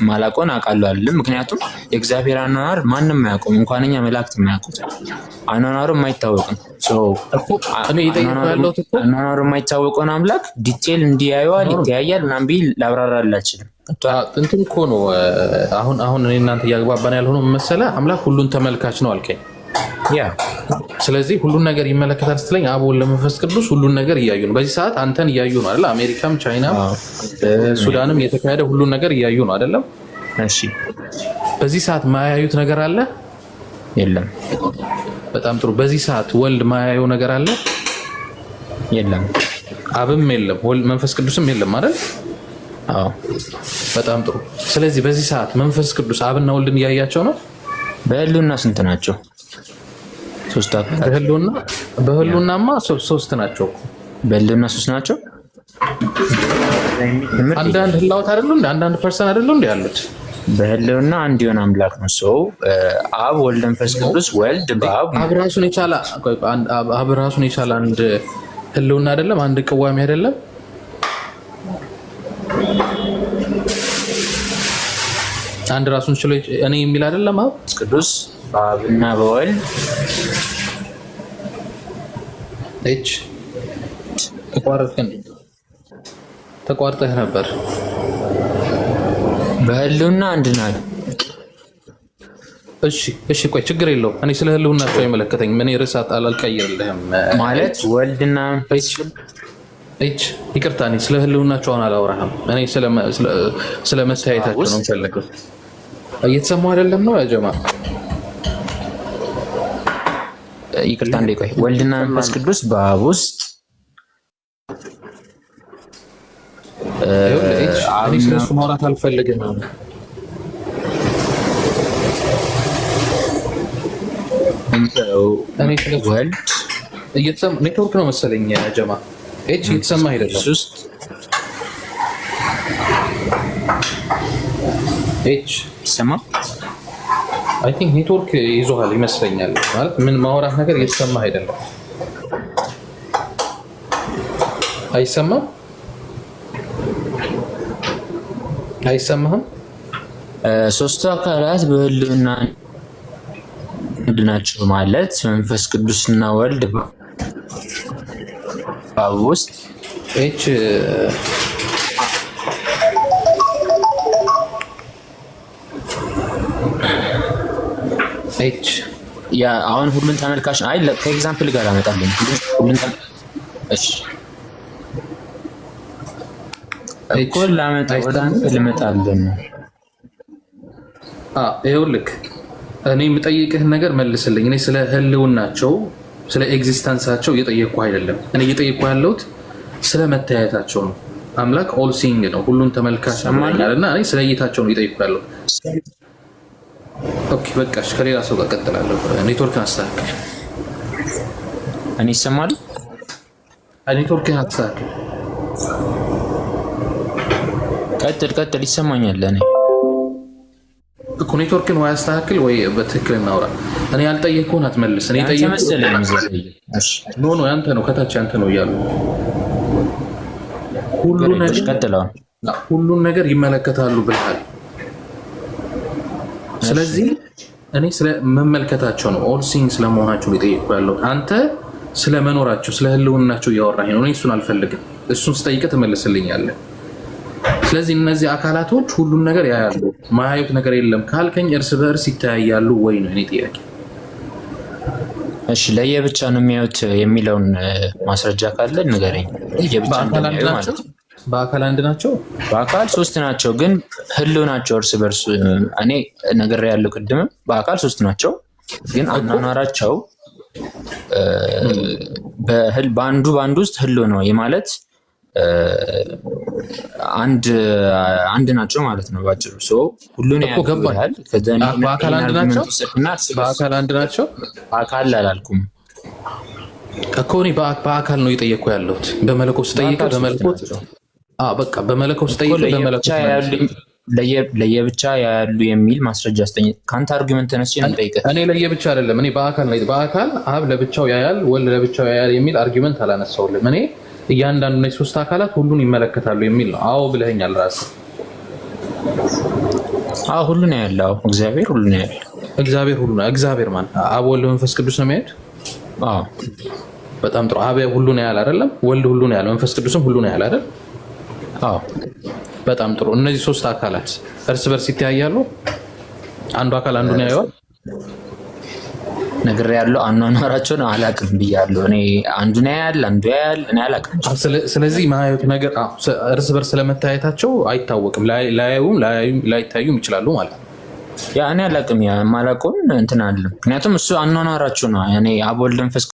ማላቆን አውቃለሁ አይደል ምክንያቱም የእግዚአብሔር አኗኗር ማንንም አያውቁም እንኳንኛ መላእክት የማያውቁት አኗኗሩ የማይታወቅ ነው እኔ ይጠይቃለሁ አኗኗሩ የማይታወቀውን አምላክ ዲቴል እንዲያዩዋል ይተያያል ምናምን ቢል ላብራራልህ አልችልም እንትን እኮ ነው አሁን እኔ እናንተ እያግባባን ያልሆነው መሰለህ አምላክ ሁሉን ተመልካች ነው አልከኝ ያ ስለዚህ ሁሉን ነገር ይመለከታል ስትለኝ አብ ወልድ መንፈስ ቅዱስ ሁሉን ነገር እያዩ ነው በዚህ ሰዓት አንተን እያዩ ነው አይደል አሜሪካም ቻይናም ሱዳንም የተካሄደ ሁሉን ነገር እያዩ ነው አይደለም እሺ በዚህ ሰዓት ማያዩት ነገር አለ የለም በጣም ጥሩ በዚህ ሰዓት ወልድ ማያየው ነገር አለ የለም አብም የለም ወልድ መንፈስ ቅዱስም የለም አይደል አዎ በጣም ጥሩ ስለዚህ በዚህ ሰዓት መንፈስ ቅዱስ አብና ወልድን እያያቸው ነው በህልውና ስንት ናቸው ሶስት አካላት በህልውናማ ሶስት ናቸው በህልውና ሶስት ናቸው አንዳንድ ህላውት አይደሉ እንዴ አንዳንድ ፐርሰን አይደሉ እንዴ ያሉት በህልውና አንድ የሆነ አምላክ ነው ሰው አብ ወልድ መንፈስ ቅዱስ ወልድ አብ ራሱን የቻለ አንድ ህልውና አይደለም አንድ ቅዋሜ አይደለም አንድ ራሱን ችሎ እኔ የሚል አይደለም አብ ቅዱስ በአብና በወልድ እች ተቋርጠህ ነበር በህልውና አንድ ናቸው እሺ ቆይ ችግር የለው እኔ ስለ ህልውናቸው አይመለከተኝ ምን ርዕሳት አልቀይርልህም ማለት ወልድና እች ይቅርታ እኔ ስለ ህልውናቸው አላወራህም እኔ ስለ መታየታቸው ነው የምፈልገው እየተሰማው አይደለም ነው ያ ጀማ ይቅርታ እንደ ቆይ ወልድና መንፈስ ቅዱስ በአብ ውስጥ እኔ ስለሱ ማውራት አልፈልግም እኔ ስለሱ ወልድ እየተሰማ ኔትወርክ ነው መሰለኝ ያ ጀማ እቺ እየተሰማ አይደለም እቺ ሰማ አይ ቲንክ ኔትወርክ ይዞሃል ይመስለኛል ማለት ምን ማውራት ነገር እየተሰማ አይደለም አይሰማም አይሰማህም ሶስቱ አካላት በህልውና አንድ ናቸው ማለት መንፈስ ቅዱስና ወልድ በአብ ውስጥ እች ያ አሁን ሁሉን ተመልካች አይ ከኤግዛምፕል ጋር አመጣለሁ ሁሉን እሺ እኮል ላመጣ ወደ አንተ ልመጣለን ይኸውልህ እኔ የምጠይቅህን ነገር መልስልኝ እኔ ስለ ህልውናቸው ስለ ኤግዚስተንሳቸው እየጠየቅኩህ አይደለም እኔ እየጠየቅኩህ ያለሁት ስለ መታየታቸው ነው አምላክ ኦል ሲንግ ነው ሁሉን ተመልካች ነው እና እኔ ስለ እይታቸው ነው እየጠየቅኩህ ያለሁት ኦኬ በቃ እሺ፣ ከሌላ ሰው ጋር ቀጥላለሁ። ኔትወርክን አስተካክል። እኔ ይሰማል? ኔትወርክን አስተካክል። ቀጥል፣ ይሰማኛል። እኔ እኮ ኔትወርክን ወይ አስተካክል ወይ በትክክል እናውራ። እኔ ያልጠየቅኩህን አትመልስ። እኔ ኖ ያንተ ነው፣ ከታች ያንተ ነው እያሉ ሁሉን ነገር ይመለከታሉ ብለሃል። ስለዚህ እኔ ስለ መመልከታቸው ነው ኦል ሲንግ ስለመሆናቸው የጠየቅኩህ ያለው። አንተ ስለ መኖራቸው ስለ ህልውናቸው እያወራህ ነው። እኔ እሱን አልፈልግም። እሱን ስጠይቅህ ትመልስልኛለህ። ስለዚህ እነዚህ አካላቶች ሁሉን ነገር ያያሉ። ማያዩት ነገር የለም ካልከኝ እርስ በእርስ ይተያያሉ ወይ ነው እኔ ጥያቄ። እሺ ለየብቻ ነው የሚያዩት የሚለውን ማስረጃ ካለ ንገረኝ። ለየብቻ እንደሚያዩ ማለት ነው። በአካል አንድ ናቸው፣ በአካል ሶስት ናቸው፣ ግን ህልውናቸው እርስ በርስ እኔ ነገር ያለው ቅድም በአካል ሶስት ናቸው፣ ግን አኗኗራቸው በአንዱ ውስጥ ህልው ነው የማለት አንድ ናቸው ማለት ነው ባጭሩ። ሁሉን ያገባል። በአካል አንድ ናቸው፣ በአካል አንድ ናቸው። በአካል አላልኩም እኮ እኔ በአካል ነው እየጠየቅኩ ያለሁት። በመለኮት ስጠይቅህ በመለኮት በቃ በመለኮት ስጠይቅህ በመለኮት ለየብቻ ያሉ የሚል ማስረጃ ስጠኝ። ከአንተ አርጊመንት ተነስቼ ነው የምጠይቅህ። እኔ ለየብቻ አይደለም፣ እኔ በአካል አብ ለብቻው ያያል፣ ወልድ ለብቻው ያያል የሚል አርጊመንት አላነሳውልም። እኔ እያንዳንዱ እነዚህ ሶስት አካላት ሁሉን ይመለከታሉ የሚል ነው። አዎ ብለኸኛል ራስህ። ሁሉን ያያል። እግዚአብሔር ሁሉን ያያል። እግዚአብሔር ማን? አብ ወልድ መንፈስ ቅዱስ ነው የሚያዩት። በጣም ጥሩ። አብ ሁሉን ያያል አይደለም? ወልድ ሁሉን ያያል፣ መንፈስ ቅዱስም ሁሉን ያያል አይደል? በጣም ጥሩ። እነዚህ ሶስት አካላት እርስ በርስ ይተያያሉ? አንዱ አካል አንዱን ያየዋል? ነገር ያለው አኗኗራቸውን አላውቅም ብያለሁ። እኔ አንዱን ያያል፣ አንዱ ያያል፣ እኔ አላውቅም። ስለዚህ ማየት ነገር እርስ በርስ ስለመታየታቸው አይታወቅም። ላይታዩም ይችላሉ ማለት ነው። እኔ አላውቅም። የማላውቀውን እንትን አለ። ምክንያቱም እሱ አኗኗራቸው ነው። እኔ አብ ወልድ መንፈስ